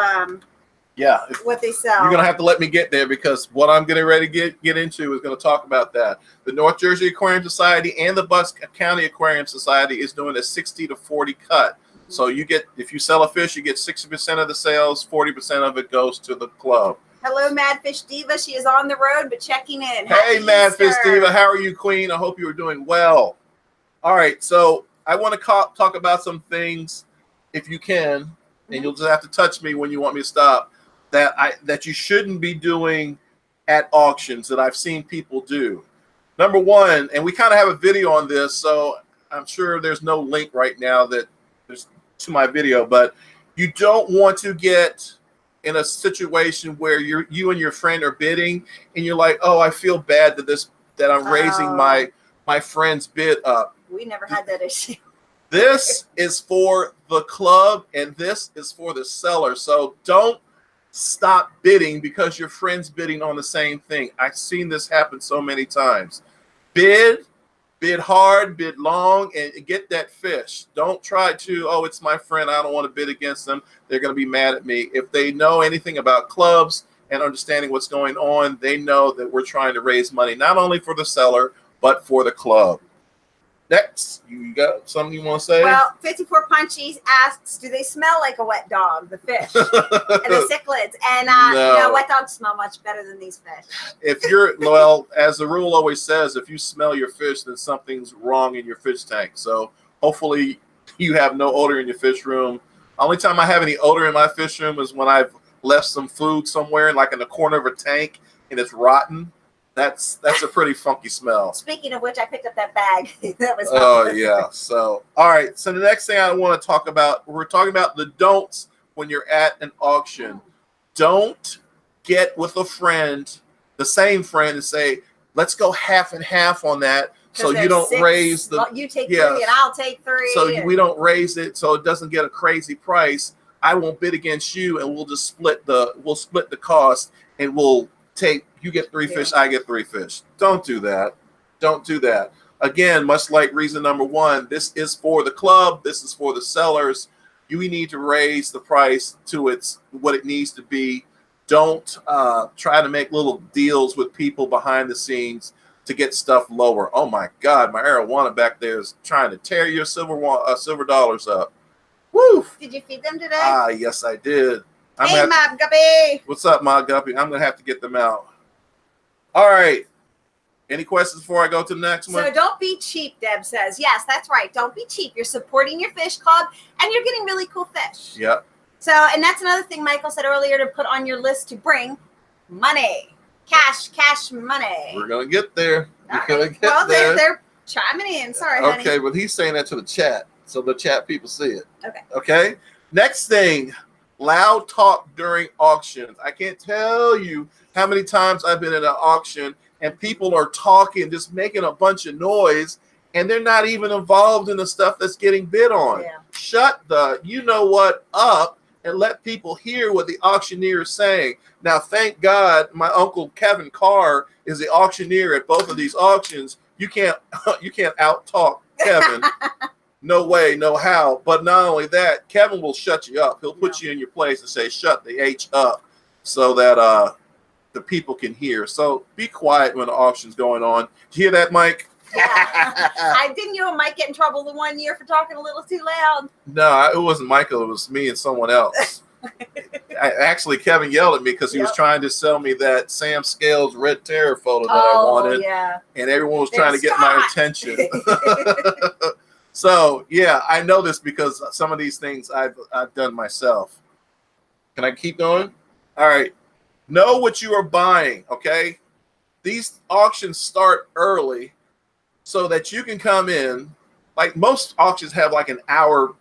what they sell. You're gonna have to let me get there, because what I'm getting ready to get into is going to talk about that. The North Jersey Aquarium Society and the Bucks County Aquarium Society is doing a 60-40 cut. Mm-hmm. So if you sell a fish, you get 60% of the sales, 40% of it goes to the club. Hello, Mad Fish Diva. She is on the road but checking in. Hey, Mad Fish Diva, how are you, Queen? I hope you are doing well. All right, so I want to talk about some things, if you can, and you'll just have to touch me when you want me to stop, that you shouldn't be doing at auctions that I've seen people do. Number one, and we kind of have a video on this, so I'm sure there's no link right now that there's to my video, but you don't want to get in a situation where you and your friend are bidding, and you're like, oh, I feel bad that I'm raising my friend's bid up. We never had that issue. This is for the club and this is for the seller. So don't stop bidding because your friend's bidding on the same thing. I've seen this happen so many times. Bid hard, bid long, and get that fish. Don't try to, oh, it's my friend, I don't want to bid against them. They're going to be mad at me. If they know anything about clubs and understanding what's going on, they know that we're trying to raise money, not only for the seller, but for the club. Next, you got something you want to say? Well, 54 Punchies asks, do they smell like a wet dog, the fish, and the cichlids? And no, wet dogs smell much better than these fish. Well, as the rule always says, if you smell your fish, then something's wrong in your fish tank. So hopefully you have no odor in your fish room. Only time I have any odor in my fish room is when I've left some food somewhere, like in the corner of a tank, and it's rotten. That's a pretty funky smell. Speaking of which, I picked up that bag. That was yeah. So, all right. So the next thing I want to talk about, we're talking about the don'ts when you're at an auction. Don't get with a friend, the same friend, and say, let's go half and half on that. So you don't raise the, you take 3 and I'll take 3. So we don't raise it so it doesn't get a crazy price. I won't bid against you, and we'll just split the cost, and we'll take, you get 3 fish, I get 3 fish. Don't do that. Don't do that. Again, much like reason number 1, this is for the club. This is for the sellers. You need to raise the price to what it needs to be. Don't try to make little deals with people behind the scenes to get stuff lower. Oh my God, my arowana back there is trying to tear your silver dollars up. Woo! Did you feed them today? Yes, I did. Hey, Mob Guppy. What's up, Mob Guppy? I'm going to have to get them out. All right. Any questions before I go to the next one? So don't be cheap, Deb says. Yes, that's right. Don't be cheap. You're supporting your fish club, and you're getting really cool fish. Yep. So, and that's another thing Michael said earlier, to put on your list to bring money. Cash money. We're going to get there. We're going to get there. They're chiming in. Sorry, honey. Okay, but he's saying that to the chat, so the chat people see it. Okay. Okay. Next thing, loud talk during auctions. I can't tell you how many times I've been at an auction and people are talking, just making a bunch of noise, and they're not even involved in the stuff that's getting bid on. Yeah. Shut the you know what up and let people hear what the auctioneer is saying. Now, thank God my uncle Kevin Carr is the auctioneer at both of these auctions. You can't out talk Kevin. No way, no how. But not only that, Kevin will shut you up. He'll put you in your place and say, shut the H up, so that the people can hear. So be quiet when the auction's going on. Did you hear that, Mike? Yeah. Didn't you and Mike get in trouble the one year for talking a little too loud? No, it wasn't Michael. It was me and someone else. Actually, Kevin yelled at me because he was trying to sell me that Sam Scales Red Terror photo that I wanted. Yeah. And everyone was trying to get my attention. So, yeah, I know this because some of these things I've done myself. Can I keep going? All right. Know what you are buying, okay? These auctions start early so that you can come in. Like most auctions have like an hour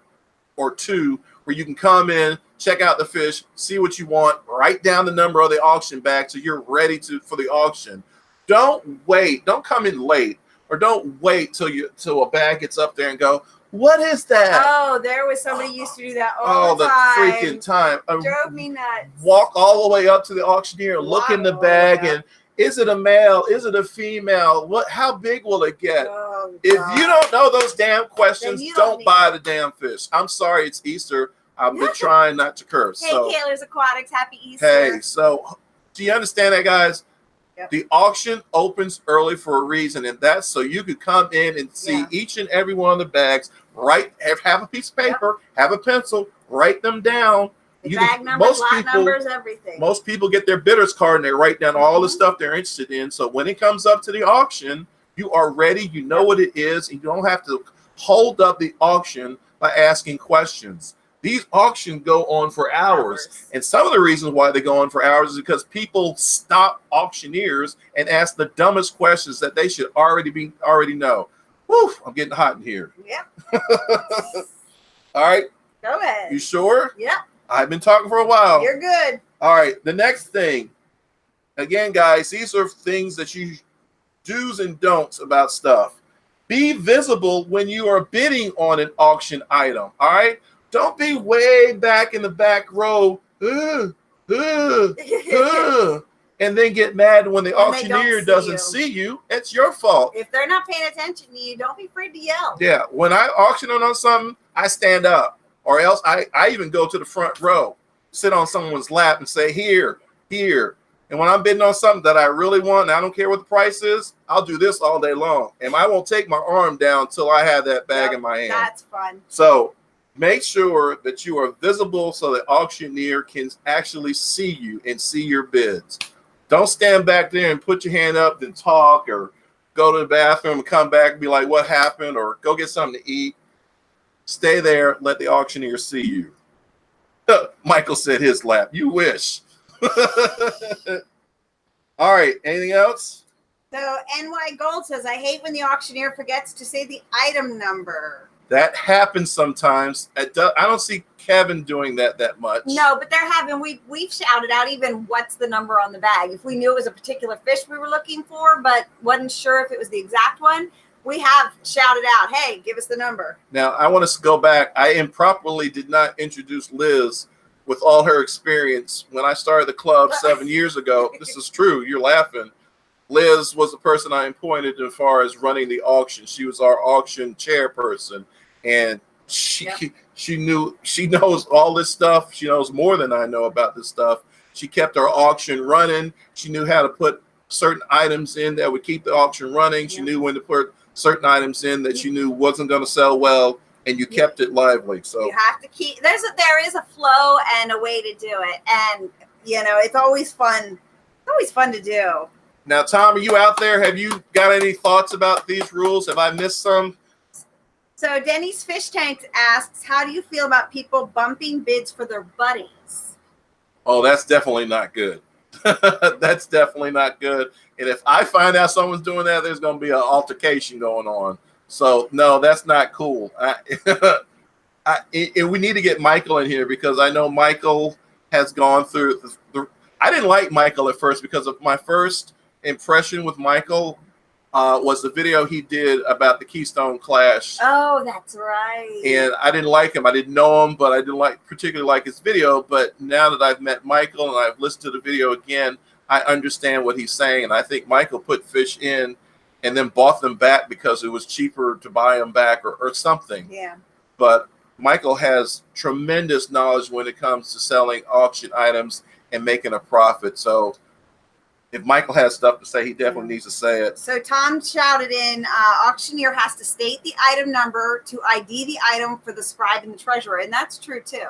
or two where you can come in, check out the fish, see what you want, write down the number of the auction bag so you're ready for the auction. Don't wait. Don't come in late, or don't wait till a bag gets up there and go, what is that? Oh, there was somebody used to do that all the time. Freaking time. Drove me nuts. Walk all the way up to the auctioneer, look in the bag, and is it a male? Is it a female? How big will it get? Oh, if you don't know those damn questions, don't buy the damn fish. I'm sorry, it's Easter. I've been trying not to curse. Hey, Kaylor's Aquatics, happy Easter. Hey, so do you understand that, guys? Yep. The auction opens early for a reason, and that's so you could come in and see each and every one of the bags. Have a piece of paper, have a pencil, write them down. The bag numbers, lot numbers, everything. Most people get their bidder's card and they write down all the stuff they're interested in. So when it comes up to the auction, you are ready. You know what it is. And you don't have to hold up the auction by asking questions. These auctions go on for hours. And some of the reasons why they go on for hours is because people stop auctioneers and ask the dumbest questions that they should already know. Woo, I'm getting hot in here. Yep. All right. Go ahead. You sure? Yep. I've been talking for a while. You're good. All right. The next thing. Again, guys, these are things that you do's and don'ts about stuff. Be visible when you are bidding on an auction item. All right. Don't be way back in the back row. And then get mad when the auctioneer doesn't see you. It's your fault. If they're not paying attention to you, don't be afraid to yell. Yeah. When I auction on something, I stand up. Or else I even go to the front row, sit on someone's lap and say, here. And when I'm bidding on something that I really want, and I don't care what the price is, I'll do this all day long. And I won't take my arm down until I have that bag in my hand. That's fun. So make sure that you are visible so the auctioneer can actually see you and see your bids. Don't stand back there and put your hand up and talk, or go to the bathroom and come back and be like, what happened? Or go get something to eat. Stay there. Let the auctioneer see you. Michael said his lap. You wish. All right. Anything else? So NY Gold says, I hate when the auctioneer forgets to say the item number. That happens sometimes. I don't see Kevin doing that much. No, but there have been. We've shouted out even what's the number on the bag. If we knew it was a particular fish we were looking for, but wasn't sure if it was the exact one, we have shouted out, "Hey, give us the number." Now, I want us to go back. I improperly did not introduce Liz with all her experience. When I started the club 7 years ago, this is true. You're laughing. Liz was the person I appointed as far as running the auction. She was our auction chairperson, and she knows all this stuff. She knows more than I know about this stuff. She kept our auction running. She knew how to put certain items in that would keep the auction running. She knew when to put certain items in that she knew wasn't going to sell well, and you kept it lively. So you have to keep there is a flow and a way to do it, and it's always fun. It's always fun to do. Now, Tom, are you out there? Have you got any thoughts about these rules? Have I missed some? So Denny's Fish Tank asks, how do you feel about people bumping bids for their buddies? Oh, that's definitely not good. That's definitely not good. And if I find out someone's doing that, there's going to be an altercation going on. So, no, that's not cool. And we need to get Michael in here because I know Michael has gone through I didn't like Michael at first because of my first impression with Michael was the video he did about the Keystone Clash. Oh, that's right. And I didn't like him. I didn't know him, but I didn't particularly like his video. But now that I've met Michael and I've listened to the video again, I understand what he's saying. And I think Michael put fish in and then bought them back because it was cheaper to buy them back or something. Yeah. But Michael has tremendous knowledge when it comes to selling auction items and making a profit. So if Michael has stuff to say, he definitely needs to say it. So Tom shouted in, auctioneer has to state the item number to ID the item for the scribe and the treasurer. And that's true, too.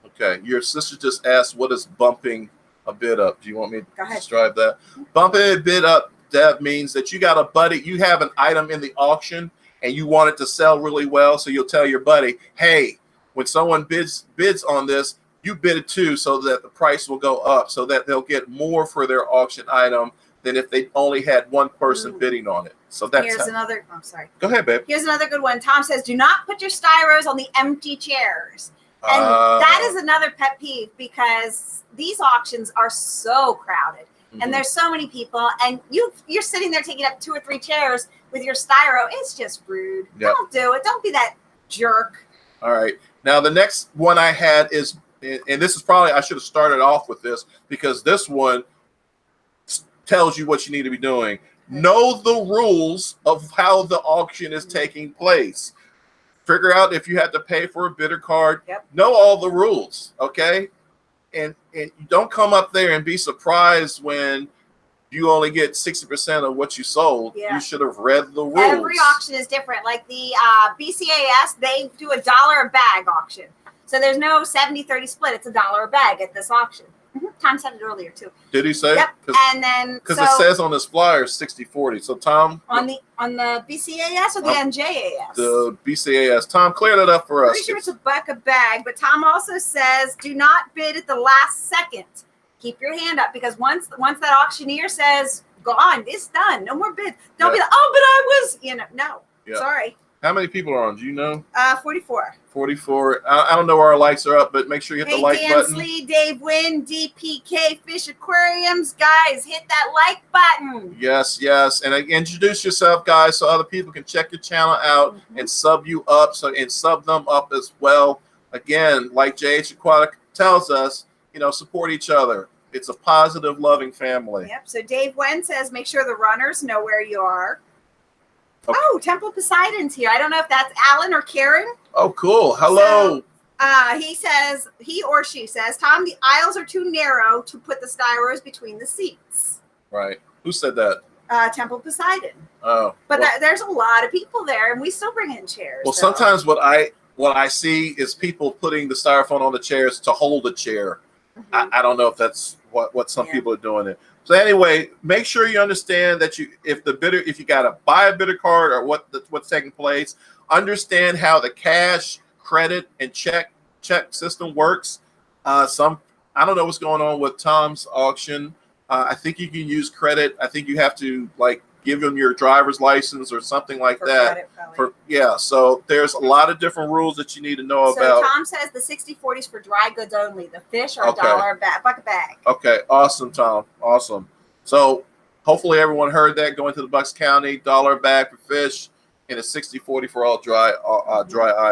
Okay. Your sister just asked, what is bumping a bid up? Do you want me to describe that? Bumping a bid up, that means that you got a buddy, you have an item in the auction and you want it to sell really well. So you'll tell your buddy, hey, when someone bids on this, you bid it too, so that the price will go up, so that they'll get more for their auction item than if they only had one person bidding on it. So that's another. I'm sorry. Go ahead, babe. Here's another good one. Tom says, "Do not put your styros on the empty chairs," and that is another pet peeve because these auctions are so crowded, and there's so many people, and you're sitting there taking up 2 or 3 chairs with your styro. It's just rude. Yep. Don't do it. Don't be that jerk. All right. Now the next one I had is. And this is probably, I should have started off with this because this one tells you what you need to be doing. Know the rules of how the auction is taking place. Figure out if you have to pay for a bidder card. Yep. Know all the rules, okay? And don't come up there and be surprised when you only get 60% of what you sold. Yeah. You should have read the rules. Every auction is different. Like the BCAS, they do $1 a bag auction. So there's no 70-30 split. It's $1 a bag at this auction. Tom said it earlier too. Did he say? Yep. And then because it says on this flyer 60-40. So Tom, on the BCAS or the NJAS? The BCAS. Tom, clear that up for us. Pretty sure it's $1 a bag. But Tom also says, do not bid at the last second. Keep your hand up because once that auctioneer says, "Go on, it's done. No more bids." Don't be like, "Oh, but I was," no. Yep. Sorry. How many people are on? Do you know? 44. 44. I don't know where our likes are up, but make sure you hit the like button. Hey, Dave Wynn, DPK Fish Aquariums. Guys, hit that like button. Yes, yes. And introduce yourself, guys, so other people can check your channel out and sub you up and sub them up as well. Again, like JH Aquatic tells us, support each other. It's a positive, loving family. Yep. So Dave Wynn says, make sure the runners know where you are. Okay. Oh, Temple Poseidon's here. I don't know if that's Alan or Karen. Oh, cool. Hello. So, he or she says, Tom, the aisles are too narrow to put the styros between the seats. Right. Who said that? Temple Poseidon. Oh. But there's a lot of people there, and we still bring in chairs. Well, sometimes what I see is people putting the styrofoam on the chairs to hold a chair. I don't know if that's what some people are doing it. So anyway, make sure you understand that if you got to buy a bidder card or what's taking place, understand how the cash, credit, and check system works. I don't know what's going on with Tom's auction. I think you can use credit. I think you have to give them your driver's license or something like For that. credit, So there's a lot of different rules that you need to know about. So Tom says the 60/40 is for dry goods only. The fish are Okay. $1 a bag, buck a bag. Okay, awesome, Tom. Awesome. So hopefully everyone heard that. Going to the Bucks County, $1 a bag for fish, and it's 60/40 for all dry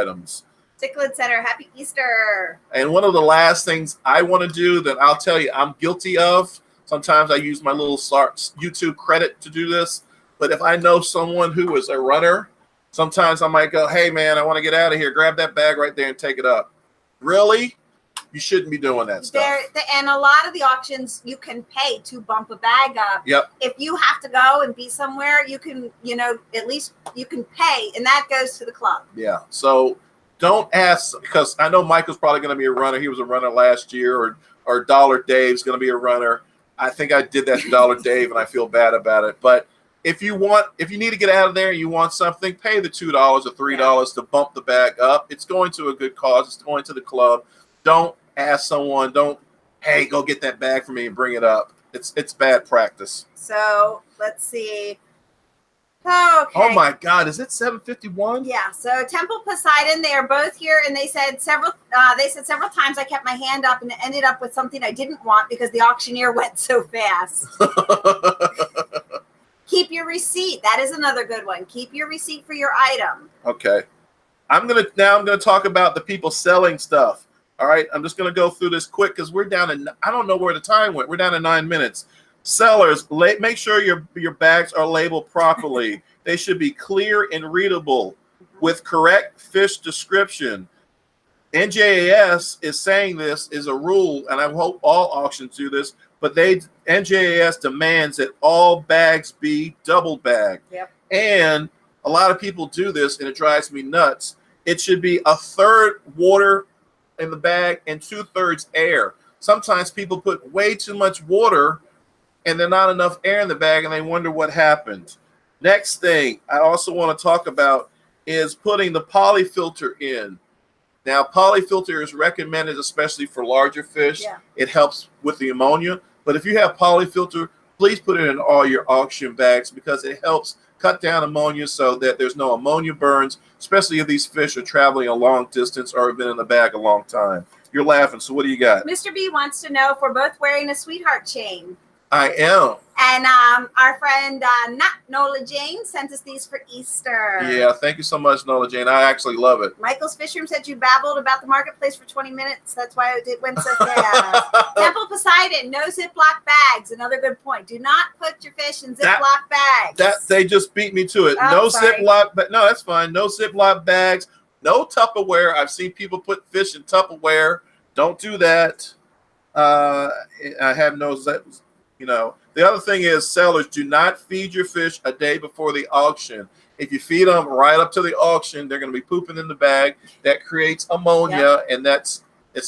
items. Cichlid Center, happy Easter. And one of the last things I want to do that I'll tell you I'm guilty of, sometimes I use my little YouTube credit to do this, but if I know someone who is a runner, sometimes I might go, hey, man, I want to get out of here. Grab that bag right there and take it up. Really? You shouldn't be doing that stuff. And a lot of the auctions, you can pay to bump a bag up. Yep. If you have to go and be somewhere, you can, at least you can pay, and that goes to the club. Yeah. So don't ask, because I know Michael's probably going to be a runner. He was a runner last year, or Dollar Dave's going to be a runner. I think I did that to Dollar Dave, and I feel bad about it. But if you need to get out of there and you want something, pay the $2 or $3 to bump the bag up. It's going to a good cause. It's going to the club. Don't ask someone, hey, go get that bag for me and bring it up. It's bad practice. So let's see. Okay. Oh my God, is it 7:51? Yeah. So Temple Poseidon, they are both here, and they said several times I kept my hand up and ended up with something I didn't want because the auctioneer went so fast. Keep your receipt. That is another good one. Keep your receipt for your item. Okay. I'm gonna talk about the people selling stuff. All right. I'm just gonna go through this quick because we're down to, I don't know where the time went. We're down to 9 minutes. Sellers, make sure your bags are labeled properly. They should be clear and readable with correct fish description. NJAS is saying this is a rule, and I hope all auctions do this, but NJAS demands that all bags be double bagged. Yep. And a lot of people do this, and it drives me nuts. It should be 1/3 water in the bag and 2/3 air. Sometimes people put way too much water and there's not enough air in the bag, and they wonder what happened. Next thing I also want to talk about is putting the polyfilter in. Now, polyfilter is recommended especially for larger fish. Yeah. It helps with the ammonia. But if you have polyfilter, please put it in all your auction bags because it helps cut down ammonia so that there's no ammonia burns, especially if these fish are traveling a long distance or have been in the bag a long time. You're laughing, so what do you got? Mr. B wants to know if we're both wearing a sweetheart chain. I am. And our friend Not Nola Jane sent us these for Easter. Yeah, thank you so much, Nola Jane. I actually love it. Michael's Fish Room said you babbled about the marketplace for 20 minutes. That's why it went so fast. Temple Poseidon, no Ziploc bags. Another good point. Do not put your fish in Ziploc bags. They just beat me to it. Oh, No sorry. Ziploc, but no, that's fine. No Ziploc bags. No Tupperware. I've seen people put fish in Tupperware. Don't do that. I have no. The other thing is sellers do not feed your fish a day before the auction. If you feed them right up to the auction, they're going to be pooping in the bag. That creates ammonia, and it's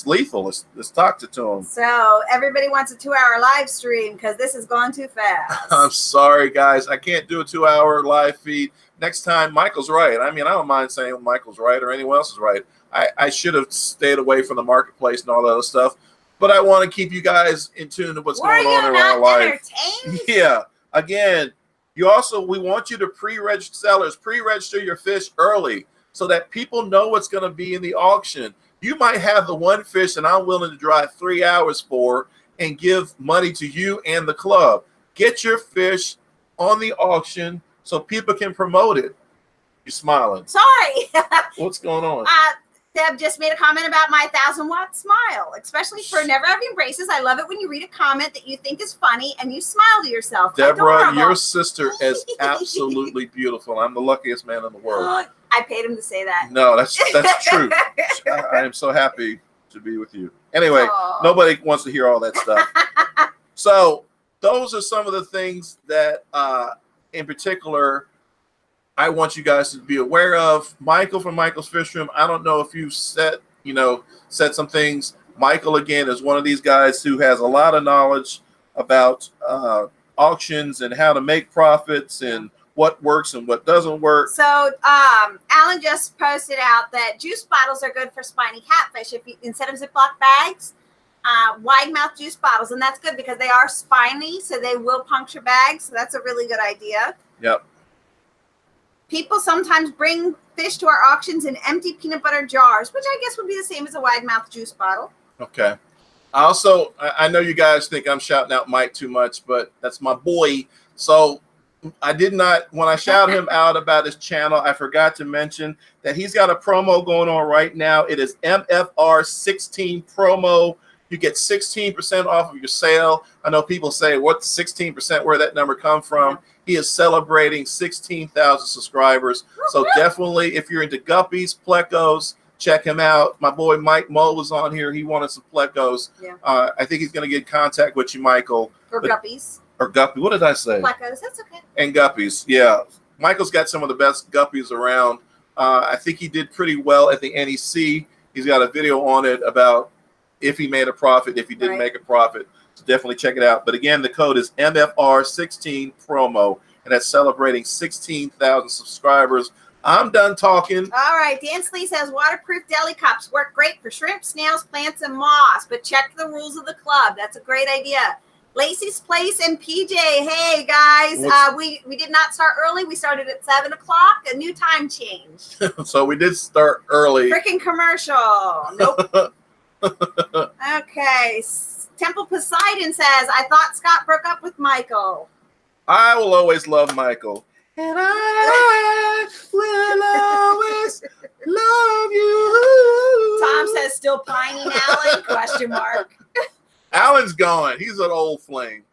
lethal. It's toxic to them. So everybody wants a 2-hour live stream because this has gone too fast. I'm sorry, guys. I can't do a 2-hour live feed. Next time, Michael's right. I mean, I don't mind saying Michael's right or anyone else is right. I should have stayed away from the marketplace and all that other stuff. But I want to keep you guys in tune to what's going on around life. Yeah. Again, we want you to pre-register your fish early so that people know what's going to be in the auction. You might have the one fish that I'm willing to drive 3 hours for and give money to you and the club. Get your fish on the auction so people can promote it. You're smiling. Sorry. What's going on? Deb just made a comment about my 1,000-watt smile, especially for never having braces. I love it when you read a comment that you think is funny and you smile to yourself. Deborah, Adorable. your sister is absolutely beautiful. I'm the luckiest man in the world. I paid him to say that. No, that's true. I am so happy to be with you. Anyway, Nobody wants to hear all that stuff. So those are some of the things that, in particular, I want you guys to be aware of. Michael from Michael's Fish Room, I don't know if you've said some things. Michael, again, is one of these guys who has a lot of knowledge about auctions and how to make profits and what works and what doesn't work. So Alan just posted out that juice bottles are good for spiny catfish. If you, instead of Ziploc bags, wide mouth juice bottles, and that's good because they are spiny, so they will puncture bags. So that's a really good idea. Yep. People sometimes bring fish to our auctions in empty peanut butter jars, which I guess would be the same as a wide mouth juice bottle. Okay. Also, I know you guys think I'm shouting out Mike too much, but that's my boy. So I did not, when I shout him out about his channel, I forgot to mention that he's got a promo going on right now. It is MFR 16 promo. You get 16% off of your sale. I know people say, what's 16%? Where that number come from? Yeah. He is celebrating 16,000 subscribers. So definitely, if you're into guppies, plecos, check him out. My boy Mike Moe was on here. He wanted some plecos. Yeah. I think he's going to get in contact with you, Michael. Or guppies. Or guppy. What did I say? Plecos. That's okay. And guppies. Yeah. Michael's got some of the best guppies around. I think he did pretty well at the NEC. He's got a video on it about if he made a profit, if he didn't make a profit. So definitely check it out. But again, the code is MFR16 promo, and that's celebrating 16,000 subscribers. I'm done talking. All right. Dan Slee says waterproof deli cups work great for shrimp, snails, plants, and moss, but check the rules of the club. That's a great idea. Lacey's Place and PJ. Hey, guys. We did not start early. We started at 7 o'clock. A new time change. So we did start early. Freaking commercial. Nope. Okay. Temple Poseidon says, I thought Scott broke up with Michael. I will always love Michael. And I will always love you. Tom says, still pining Alan? Question mark. Alan's gone. He's an old flame.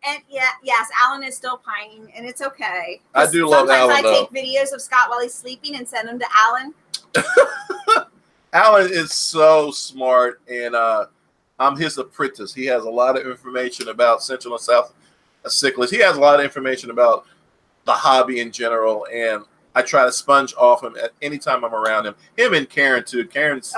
And yes, Alan is still pining, and it's okay. I do love Alan. Sometimes I take videos of Scott while he's sleeping and send them to Alan. Alan is so smart, and I'm his apprentice. He has a lot of information about Central and South cichlids. He has a lot of information about the hobby in general, and I try to sponge off him at any time I'm around him. Him and Karen too. Karen's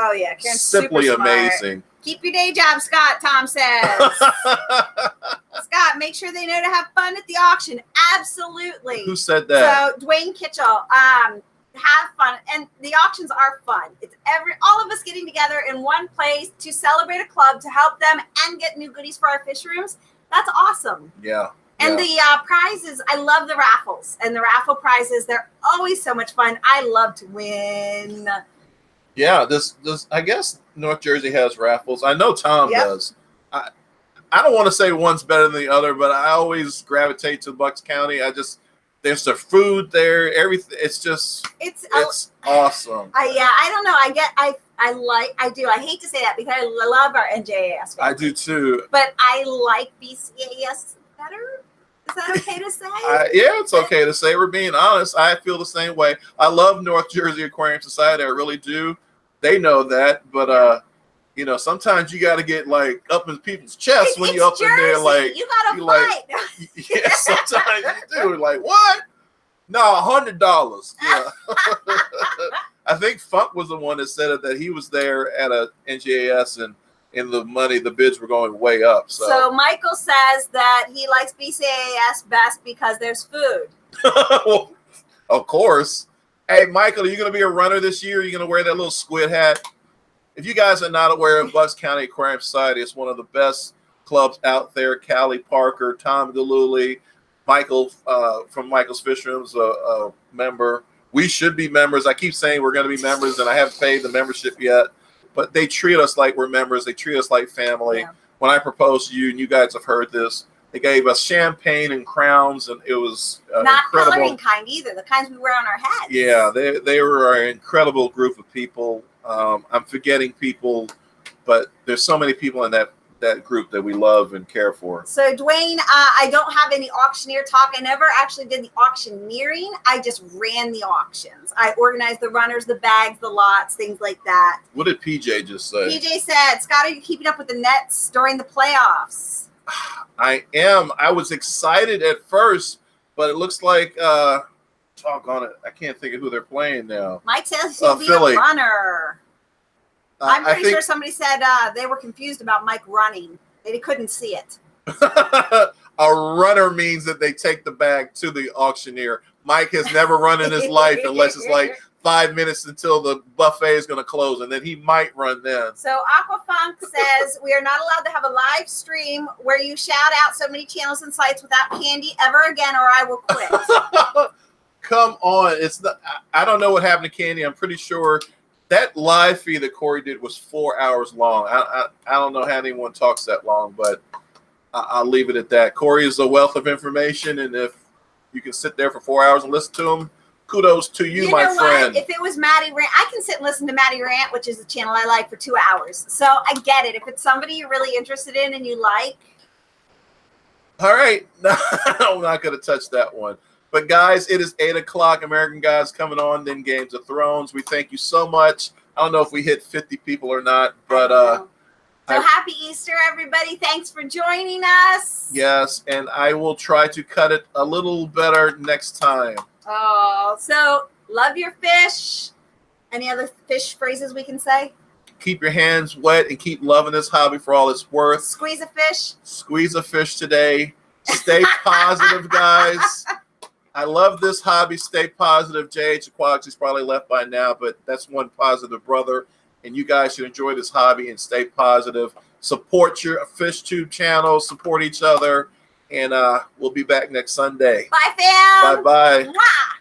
simply amazing. Keep your day job, Scott, Tom says. Scott, make sure they know to have fun at the auction. Absolutely. Who said that? So Dwayne Kitchell, have fun, and the auctions are fun. It's all of us getting together in one place to celebrate a club, to help them and get new goodies for our fish rooms. That's awesome. Yeah. And the prizes, I love the raffles and the raffle prizes. They're always so much fun. I love to win. Yeah, this I guess North Jersey has raffles. I know Tom does. I don't want to say one's better than the other, but I always gravitate to Bucks County. There's the food there, everything. It's awesome. I don't know. I do. I hate to say that because I love our NJAS family. I do too. But I like BCAS better. Is that okay to say? Yeah, it's okay to say. We're being honest. I feel the same way. I love North Jersey Aquarium Society. I really do. They know that, but sometimes you got to get like up in people's chests when you're up Jersey. In there. Like you gotta fight. Like, yeah, sometimes you do. Like what? No, $100. Yeah. I think Funk was the one that said it, that he was there at a NGAS and in the bids were going way up. So Michael says that he likes BCAS best because there's food. Well, of course. Hey, Michael, are you going to be a runner this year? Are you going to wear that little squid hat? If you guys are not aware of Bucks County Aquarium Society, it's one of the best clubs out there. Callie Parker, Tom Galuli, Michael from Michael's Fish Room's a member. We should be members. I keep saying we're going to be members, and I haven't paid the membership yet. But they treat us like we're members. They treat us like family. Yeah. When I proposed to you, and you guys have heard this, they gave us champagne and crowns, and it was not incredible. Coloring kind either. The kinds we wear on our heads. Yeah, they were an incredible group of people. I'm forgetting people, but there's so many people in that group that we love and care for. So Dwayne, I don't have any auctioneer talk. I never actually did the auctioneering. I just ran the auctions. I organized the runners, the bags, the lots, things like that. What did PJ just say? PJ said, Scott, are you keeping up with the Nets during the playoffs? I am. I was excited at first, but it looks like doggone it, I can't think of who they're playing now. Mike says he'll be Philly. a runner. I'm pretty sure somebody said they were confused about Mike running. They couldn't see it. A runner means that they take the bag to the auctioneer. Mike has never run in his life unless it's like 5 minutes until the buffet is going to close, and then he might run then. So Aquafunk says we are not allowed to have a live stream where you shout out so many channels and sites without candy ever again, or I will quit. Come on. It's not, I don't know what happened to Candy. I'm pretty sure that live feed that Corey did was 4 hours long. I don't know how anyone talks that long, but I'll leave it at that. Corey is a wealth of information, and if you can sit there for 4 hours and listen to him, kudos to you, my friend. If it was Maddie Rant, I can sit and listen to Maddie Rant, which is a channel I like, for 2 hours. So I get it. If it's somebody you're really interested in and you like. All right. I'm not going to touch that one. But, guys, it is 8 o'clock. American Gods coming on, then Games of Thrones. We thank you so much. I don't know if we hit 50 people or not, but so happy Easter, everybody. Thanks for joining us. Yes, and I will try to cut it a little better next time. Oh, so love your fish. Any other fish phrases we can say? Keep your hands wet and keep loving this hobby for all it's worth. Squeeze a fish. Squeeze a fish today. Stay positive, guys. I love this hobby. Stay positive. JH Aquatics is probably left by now, but that's one positive brother. And you guys should enjoy this hobby and stay positive. Support your fish tube channel. Support each other. And we'll be back next Sunday. Bye, fam. Bye-bye. Mwah.